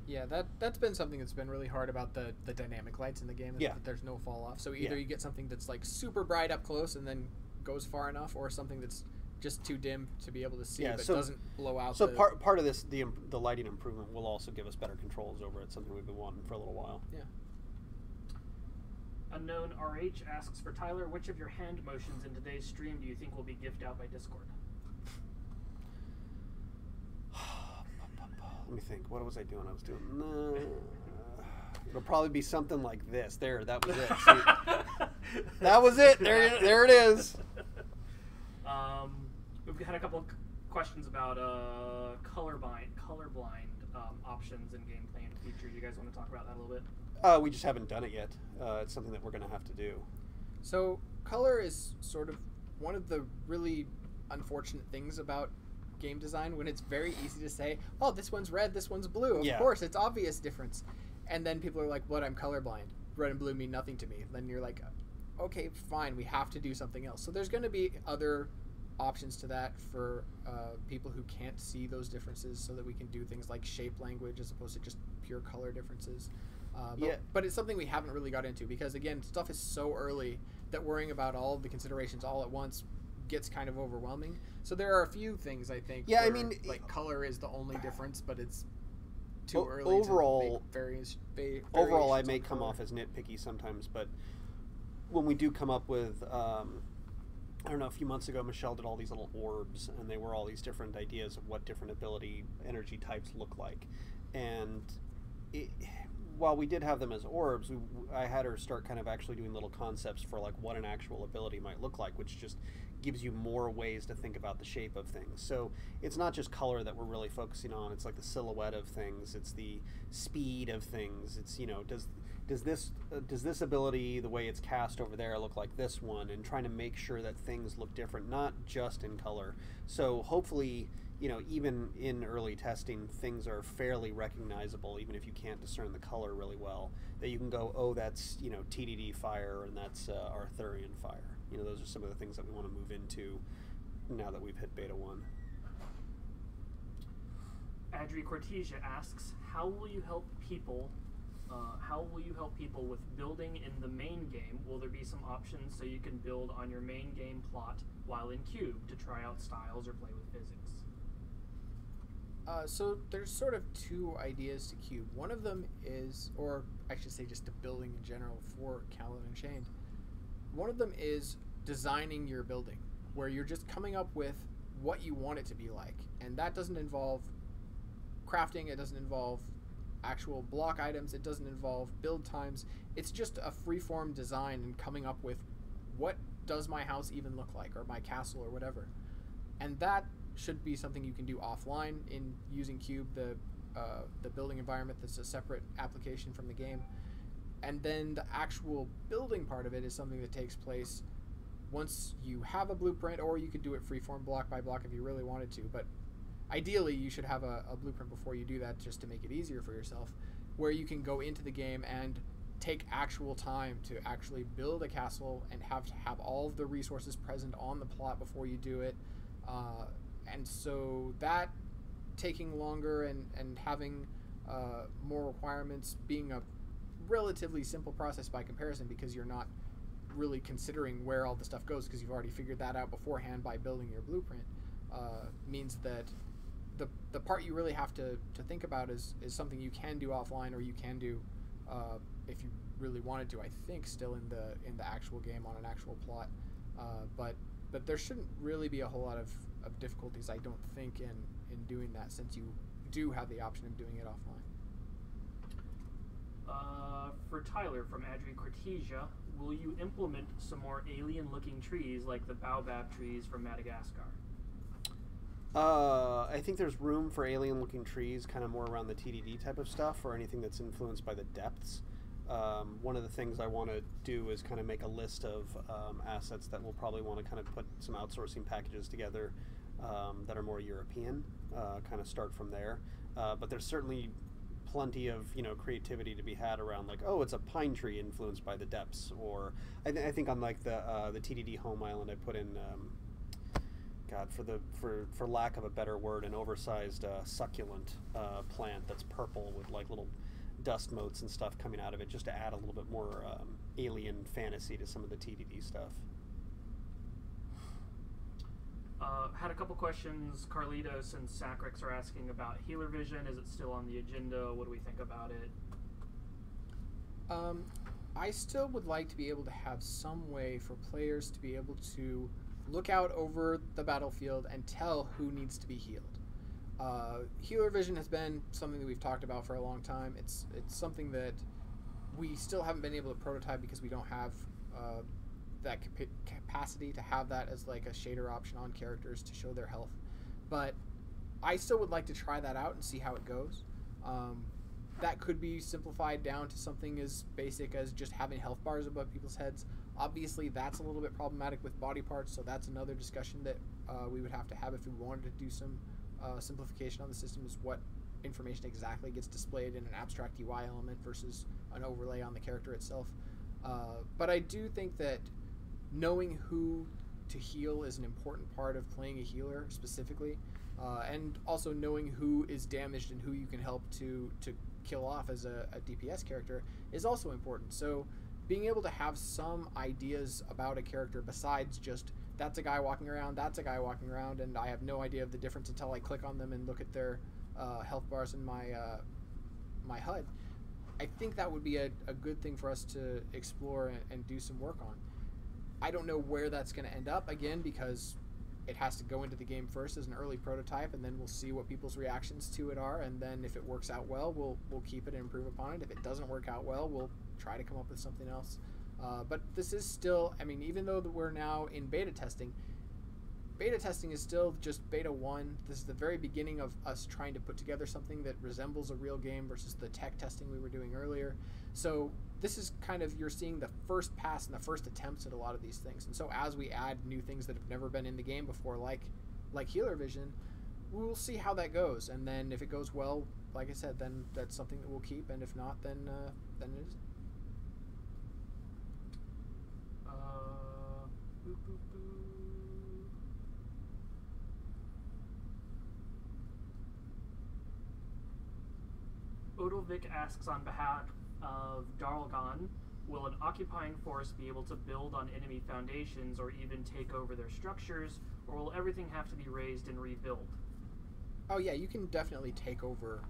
Yeah, that's been something that's been really hard about the dynamic lights in the game, is that there's no fall off. So either you get something that's like super bright up close and then goes far enough, or something that's just too dim to be able to see, but doesn't blow out. So part of this, the lighting improvement will also give us better controls over it, something we've been wanting for a little while. Yeah. Unknown RH asks, for Tyler, which of your hand motions in today's stream do you think will be gift out by Discord? Let me think. What was I doing? I was doing... it'll probably be something like this. There, that was it. See? That was it. There it is. We've had a couple of questions about colorblind options in gameplay in the future. You guys want to talk about that a little bit? We just haven't done it yet. It's something that we're going to have to do. So color is sort of one of the really unfortunate things about game design, when it's very easy to say, oh, this one's red, this one's blue. Of course, it's obvious difference. And then people are like, what, I'm colorblind. Red and blue mean nothing to me. And then you're like, okay, fine, we have to do something else. So there's going to be other options to that for people who can't see those differences, so that we can do things like shape language as opposed to just pure color differences. But it's something we haven't really got into, because again, stuff is so early that worrying about all of the considerations all at once gets kind of overwhelming. So there are a few things, I think, I where, mean, like, color is the only difference, but it's too early overall, to make variations overall, I may come off as nitpicky sometimes, but when we do come up with, I don't know, a few months ago, Michelle did all these little orbs, and they were all these different ideas of what different ability energy types look like. And while we did have them as orbs, I had her start kind of actually doing little concepts for like what an actual ability might look like, which just gives you more ways to think about the shape of things. So it's not just color that we're really focusing on. It's like the silhouette of things. It's the speed of things. It's, you know, does this ability, the way it's cast over there, look like this one, and trying to make sure that things look different, not just in color. So hopefully, you know, even in early testing, things are fairly recognizable, even if you can't discern the color really well, that you can go, oh, that's, you know, TDD fire, and that's Arthurian fire. You know, those are some of the things that we want to move into now that we've hit beta 1. Adri Cortesia asks, how will you help people with building in the main game? Will there be some options so you can build on your main game plot while in Cube to try out styles or play with physics? So there's sort of two ideas to Cube. One of them is, or I should say just to building in general for Camelot Unchained. One of them is designing your building, where you're just coming up with what you want it to be like. And that doesn't involve crafting, it doesn't involve actual block items, it doesn't involve build times. It's just a freeform design and coming up with what does my house even look like, or my castle, or whatever. And that should be something you can do offline in using Cube, the building environment that's a separate application from the game. And then the actual building part of it is something that takes place once you have a blueprint, or you could do it freeform block by block if you really wanted to. But ideally, you should have a blueprint before you do that, just to make it easier for yourself, where you can go into the game and take actual time to actually build a castle and have to have all of the resources present on the plot before you do it. And so that taking longer and having more requirements being a relatively simple process by comparison, because you're not really considering where all the stuff goes because you've already figured that out beforehand by building your blueprint, means that the part you really have to think about is something you can do offline, or you can do if you really wanted to, I think, still in the actual game on an actual plot. But there shouldn't really be a whole lot of difficulties, I don't think, in doing that, since you do have the option of doing it offline. For Tyler from Adri Cortesia, will you implement some more alien-looking trees like the baobab trees from Madagascar? I think there's room for alien-looking trees, kind of more around the TDD type of stuff, or anything that's influenced by the depths. One of the things I want to do is kind of make a list of assets that we'll probably want to kind of put some outsourcing packages together that are more European, kind of start from there. But there's certainly plenty of, you know, creativity to be had around, like, oh, it's a pine tree influenced by the depths, or I think on like the TDD home island, I put in God, for lack of a better word, an oversized succulent plant that's purple with like little dust motes and stuff coming out of it, just to add a little bit more alien fantasy to some of the TDD stuff. Had a couple questions. Carlitos and Sacrix are asking about Healer Vision. Is it still on the agenda? What do we think about it? I still would like to be able to have some way for players to be able to look out over the battlefield and tell who needs to be healed. Healer Vision has been something that we've talked about for a long time. It's something that we still haven't been able to prototype because we don't have that capacity to have that as like a shader option on characters to show their health. But I still would like to try that out and see how it goes. That could be simplified down to something as basic as just having health bars above people's heads. Obviously, that's a little bit problematic with body parts, so that's another discussion that we would have to have if we wanted to do some simplification on the system, is what information exactly gets displayed in an abstract UI element versus an overlay on the character itself. But I do think that knowing who to heal is an important part of playing a healer specifically, and also knowing who is damaged and who you can help to kill off as a DPS character is also important. So being able to have some ideas about a character besides just that's a guy walking around, that's a guy walking around, and I have no idea of the difference until I click on them and look at their health bars in my my HUD. I think that would be a good thing for us to explore and do some work on. I don't know where that's going to end up, again, because it has to go into the game first as an early prototype, and then we'll see what people's reactions to it are, and then if it works out well, we'll keep it and improve upon it. If it doesn't work out well, we'll try to come up with something else. But this is still, I mean, even though we're now in beta testing is still just beta 1. This is the very beginning of us trying to put together something that resembles a real game versus the tech testing we were doing earlier. So this is kind of, you're seeing the first pass and the first attempts at a lot of these things. And so as we add new things that have never been in the game before, like Healer Vision, we'll see how that goes. And then if it goes well, like I said, then that's something that we'll keep. And if not, then it is. Boop, boop, boop. Odovic asks on behalf of Darlgon, will an occupying force be able to build on enemy foundations or even take over their structures, or will everything have to be razed and rebuilt? Oh yeah, you can definitely take over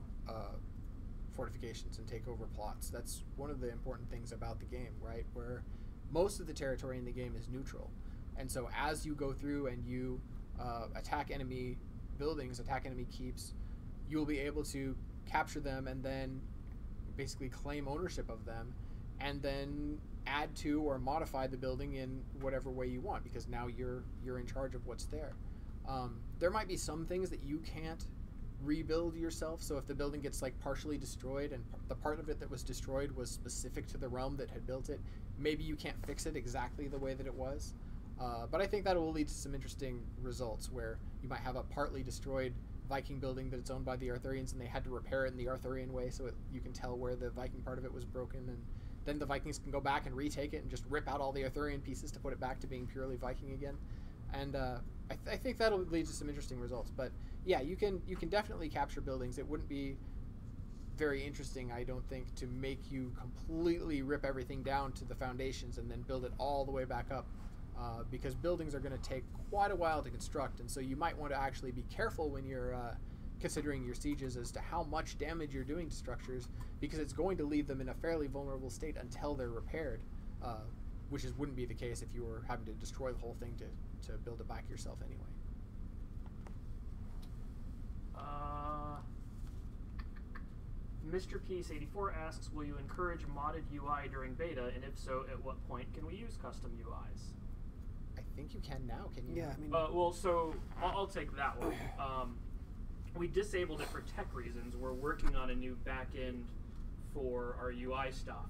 fortifications and take over plots. That's one of the important things about the game, right? Where most of the territory in the game is neutral. And so as you go through and you attack enemy buildings, attack enemy keeps, you'll be able to capture them and then basically claim ownership of them and then add to or modify the building in whatever way you want, because now you're in charge of what's there. There might be some things that you can't rebuild yourself, so if the building gets like partially destroyed and the part of it that was destroyed was specific to the realm that had built it, maybe you can't fix it exactly the way that it was. But I think that will lead to some interesting results where you might have a partly destroyed Viking building that it's owned by the Arthurians and they had to repair it in the Arthurian way, so you can tell where the Viking part of it was broken, and then the Vikings can go back and retake it and just rip out all the Arthurian pieces to put it back to being purely Viking again. And I think that'll lead to some interesting results. But yeah, you can definitely capture buildings. It wouldn't be very interesting, I don't think, to make you completely rip everything down to the foundations and then build it all the way back up. Because buildings are going to take quite a while to construct, and so you might want to actually be careful when you're considering your sieges as to how much damage you're doing to structures, because it's going to leave them in a fairly vulnerable state until they're repaired, which wouldn't be the case if you were having to destroy the whole thing to build it back yourself anyway. Mr. Peace84 asks, will you encourage modded UI during beta, and if so, at what point can we use custom UIs? I think you can now, can you? Yeah, I mean... well, so I'll take that one. We disabled it for tech reasons. We're working on a new backend for our UI stuff.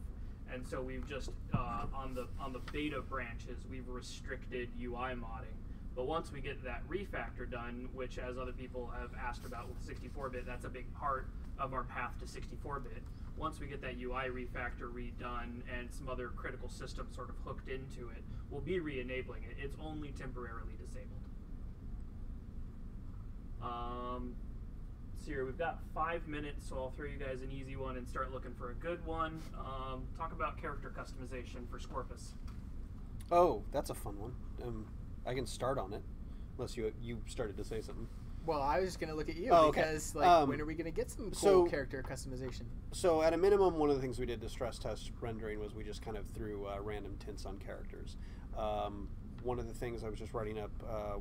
And so we've just, on the beta branches, we've restricted UI modding. But once we get that refactor done, which as other people have asked about with 64-bit, that's a big part of our path to 64-bit. Once we get that UI refactor redone and some other critical systems sort of hooked into it, we'll be re-enabling it. It's only temporarily disabled. So here, we've got 5 minutes, so I'll throw you guys an easy one and start looking for a good one. Talk about character customization for Scorpus. Oh, that's a fun one. I can start on it, unless you started to say something. Well, I was just going to look at you, because when are we going to get some cool character customization? So at a minimum, one of the things we did to stress test rendering was we just kind of threw random tints on characters. One of the things I was just writing up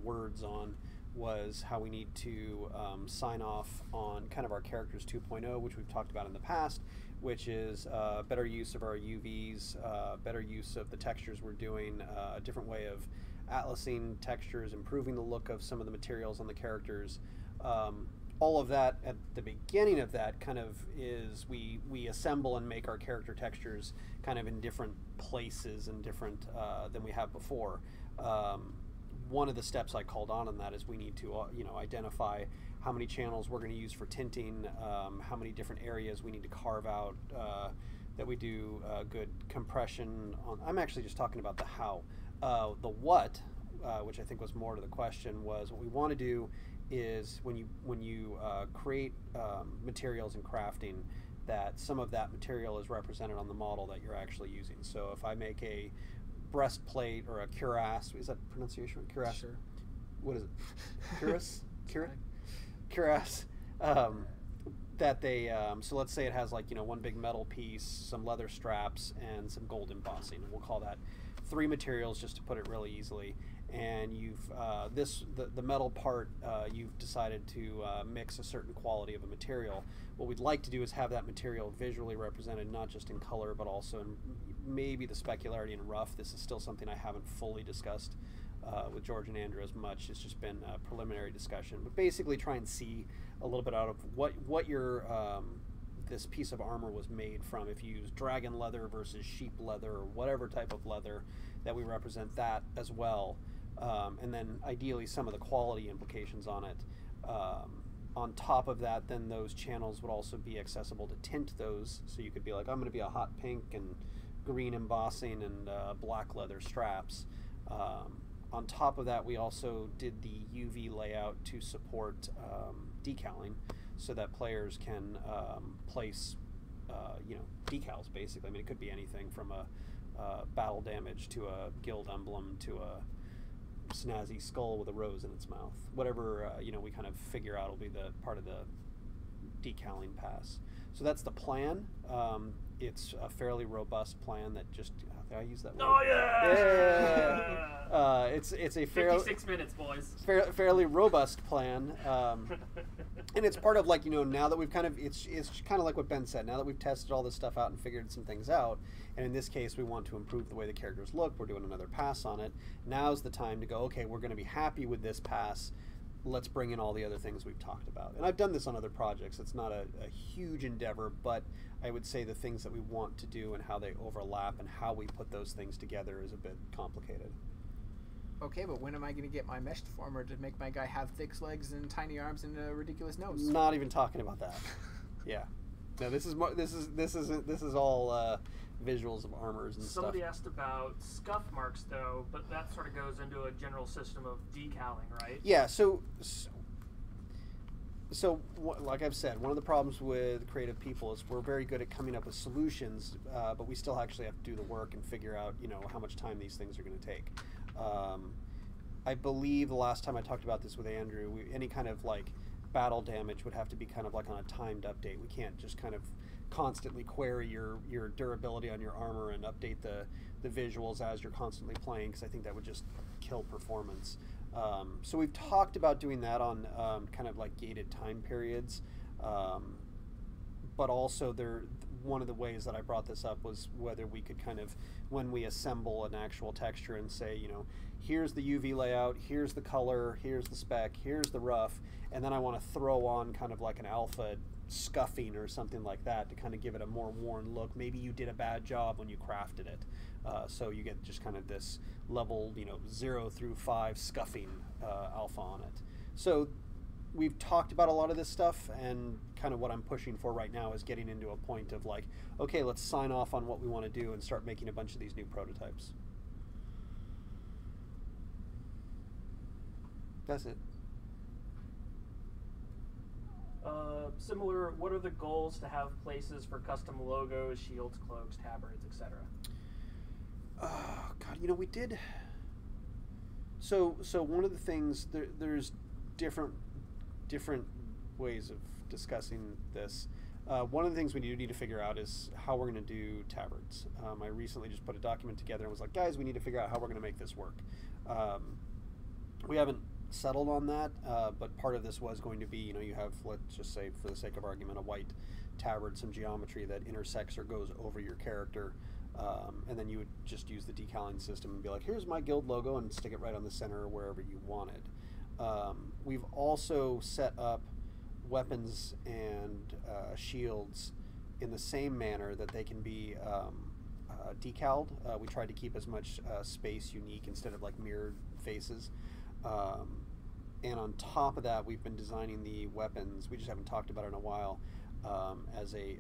words on was how we need to sign off on kind of our characters 2.0, which we've talked about in the past, which is better use of our UVs, better use of the textures we're doing, a different way of atlasing textures, improving the look of some of the materials on the characters. All of that at the beginning of that kind of is we assemble and make our character textures kind of in different places and different than we have before. One of the steps I called on that is we need to identify how many channels we're going to use for tinting, how many different areas we need to carve out, that we do good compression on. I'm actually just talking about the how. The what, which I think was more to the question, was what we want to do is when you create materials in crafting, that some of that material is represented on the model that you're actually using. So if I make a breastplate or a cuirass, is that pronunciation? Cuirass? Sure. What is it? Cuirass? Cuirass. That they, so let's say it has one big metal piece, some leather straps, and some gold embossing. And we'll call that 3 materials just to put it really easily. and you've the metal part you've decided to mix a certain quality of a material. What we'd like to do is have that material visually represented, not just in color, but also in maybe the specularity and rough. This is still something I haven't fully discussed with George and Andrew as much. It's just been a preliminary discussion, but basically try and see a little bit out of what your this piece of armor was made from. If you use dragon leather versus sheep leather or whatever type of leather, that we represent that as well, and then ideally some of the quality implications on it. On top of that, then those channels would also be accessible to tint those, so you could be like, I'm going to be a hot pink and green embossing and black leather straps. On top of that, we also did the UV layout to support decaling, so that players can place, decals basically. I mean, it could be anything from a battle damage to a guild emblem to a snazzy skull with a rose in its mouth. Whatever we kind of figure out will be the part of the decaling pass. So that's the plan. It's a fairly robust plan that just did I use that word? Oh yeah! It's a fairly 56 minutes, boys. Fairly robust plan, and it's part of now that we've kind of it's kind of like what Ben said. Now that we've tested all this stuff out and figured some things out, and in this case we want to improve the way the characters look. We're doing another pass on it. Now's the time to go. Okay, we're going to be happy with this pass. Let's bring in all the other things we've talked about. And I've done this on other projects. It's not a huge endeavor, but I would say the things that we want to do and how they overlap and how we put those things together is a bit complicated. Okay, but when am I going to get my mesh deformer to make my guy have thick legs and tiny arms and a ridiculous nose? Not even talking about that. Yeah. No, this is all visuals of armors and Somebody stuff. asked about scuff marks, though, but that sort of goes into a general system of decaling, right? Yeah, so like I've said, one of the problems with creative people is we're very good at coming up with solutions, but we still actually have to do the work and figure out, how much time these things are going to take. I believe the last time I talked about this with Andrew, any kind of battle damage would have to be kind of on a timed update. We can't just kind of constantly query your durability on your armor and update the visuals as you're constantly playing, because I think that would just kill performance. So we've talked about doing that on kind of gated time periods, but also one of the ways that I brought this up was whether we could kind of, when we assemble an actual texture and say, here's the UV layout, here's the color, here's the spec, here's the rough, and then I want to throw on kind of an alpha scuffing or something like that to kind of give it a more worn look. Maybe you did a bad job when you crafted it, so you get just kind of this level 0 through 5 scuffing alpha on it. So we've talked about a lot of this stuff, and kind of what I'm pushing for right now is getting into a point of okay, let's sign off on what we want to do and start making a bunch of these new prototypes. That's it. Similar, what are the goals to have places for custom logos, shields, cloaks, tabards, etc.? Oh God, we did. So one of the things there's different ways of discussing this. One of the things we need to figure out is how we're going to do tabards. I recently just put a document together and was like, guys, we need to figure out how we're going to make this work. We haven't settled on that, but part of this was going to be, you have, let's just say for the sake of argument, a white tabard, some geometry that intersects or goes over your character, and then you would just use the decaling system and be like, here's my guild logo, and stick it right on the center or wherever you wanted. We've also set up weapons and shields in the same manner that they can be decaled. We tried to keep as much space unique instead of mirrored faces. And on top of that, we've been designing the weapons. We just haven't talked about it in a while. As a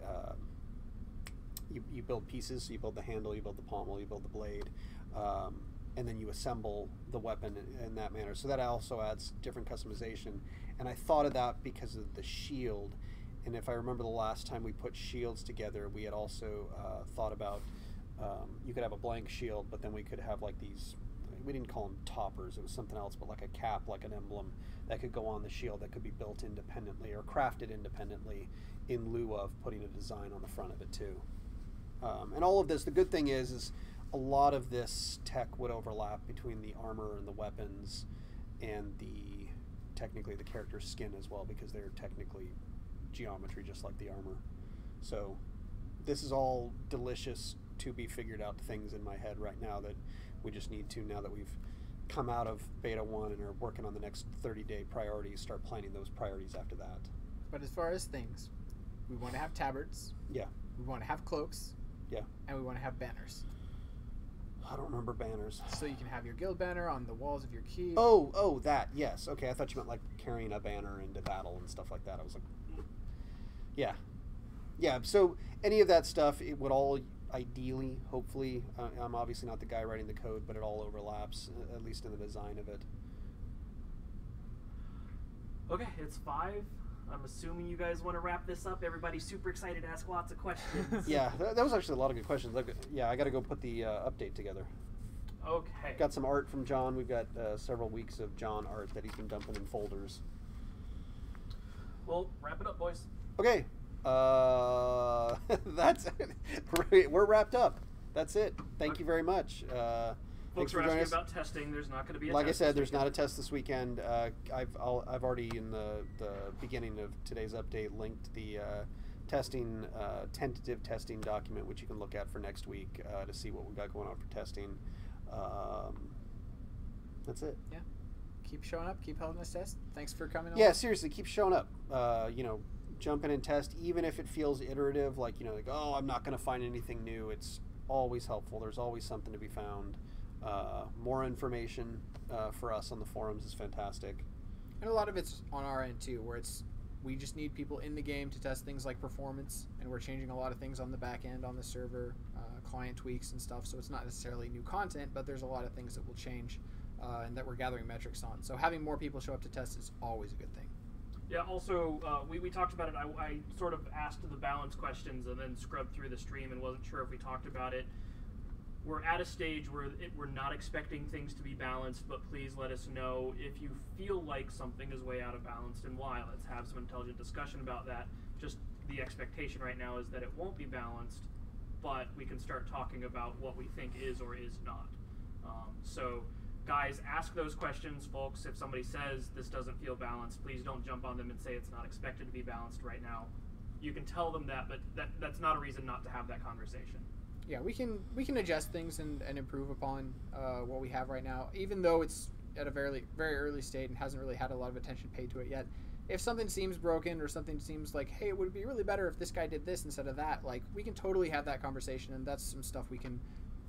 you build pieces. So you build the handle, you build the pommel, you build the blade, and then you assemble the weapon in that manner. So that also adds different customization. And I thought of that because of the shield. And if I remember the last time we put shields together, we had also thought about you could have a blank shield, but then we could have these. We didn't call them toppers, it was something else, but a cap, an emblem that could go on the shield that could be built independently or crafted independently in lieu of putting a design on the front of it too. And all of this, the good thing is a lot of this tech would overlap between the armor and the weapons and technically the character's skin as well, because they're technically geometry just like the armor. So this is all delicious to be figured out things in my head right now that we just need to, now that we've come out of beta 1 and are working on the next 30-day priorities, start planning those priorities after that. But as far as things, we want to have tabards. Yeah. We want to have cloaks. Yeah. And we want to have banners. I don't remember banners. So you can have your guild banner on the walls of your keep. Oh, that, yes. Okay, I thought you meant like carrying a banner into battle and stuff like that. I was like, yeah. Yeah, so any of that stuff, it would all ideally, hopefully, I'm obviously not the guy writing the code, but it all overlaps, at least in the design of it. Okay, it's 5. I'm assuming you guys want to wrap this up. Everybody's super excited to ask lots of questions. Yeah, that was actually a lot of good questions. Yeah, I got to go put the update together. Okay. Got some art from John. We've got several weeks of John art that he's been dumping in folders. Well, wrap it up, boys. Okay. That's it. We're wrapped up. That's it. Thank you very much. Folks are asking about testing. There's not going to be a like test. I said, there's not a test this weekend. I've already in the beginning of today's update linked the testing tentative testing document, which you can look at for next week to see what we got going on for testing. That's it. Yeah. Keep showing up. Keep helping us test. Thanks for coming. Yeah, seriously, keep showing up. Jump in and test, even if it feels iterative. Like oh, I'm not going to find anything new. It's always helpful. There's always something to be found. More information for us on the forums is fantastic. And a lot of it's on our end too, where we just need people in the game to test things like performance, and we're changing a lot of things on the back end on the server, client tweaks and stuff. So it's not necessarily new content, but there's a lot of things that will change and that we're gathering metrics on. So having more people show up to test is always a good thing. Yeah, also, we talked about it. I sort of asked the balance questions and then scrubbed through the stream and wasn't sure if we talked about it. We're at a stage where we're not expecting things to be balanced, but please let us know if you feel like something is way out of balance and why. Let's have some intelligent discussion about that. Just the expectation right now is that it won't be balanced, but we can start talking about what we think is or is not. So guys, ask those questions, folks. If somebody says this doesn't feel balanced, please don't jump on them and say it's not expected to be balanced right now. You can tell them that, but that's not a reason not to have that conversation. Yeah, we can adjust things and improve upon what we have right now, even though it's at a very early state and hasn't really had a lot of attention paid to it yet. If something seems broken or something seems like, hey, it would be really better if this guy did this instead of that, like, we can totally have that conversation, and that's some stuff we can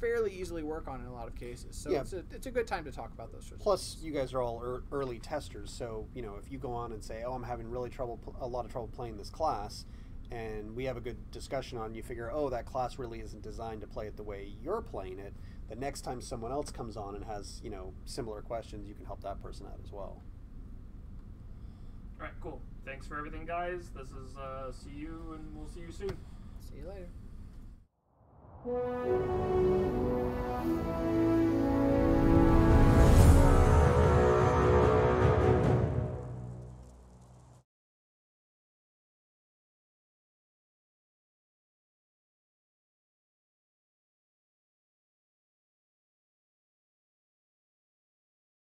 fairly easily work on in a lot of cases. So yeah, it's a good time to talk about those sorts of things. Plus, you guys are all early testers, so if you go on and say, oh, I'm having a lot of trouble playing this class, and we have a good discussion on, you figure, oh, that class really isn't designed to play it the way you're playing it, the next time someone else comes on and has similar questions, you can help that person out as well. All right, cool. Thanks for everything, guys. This is see you, and we'll see you soon. See you later.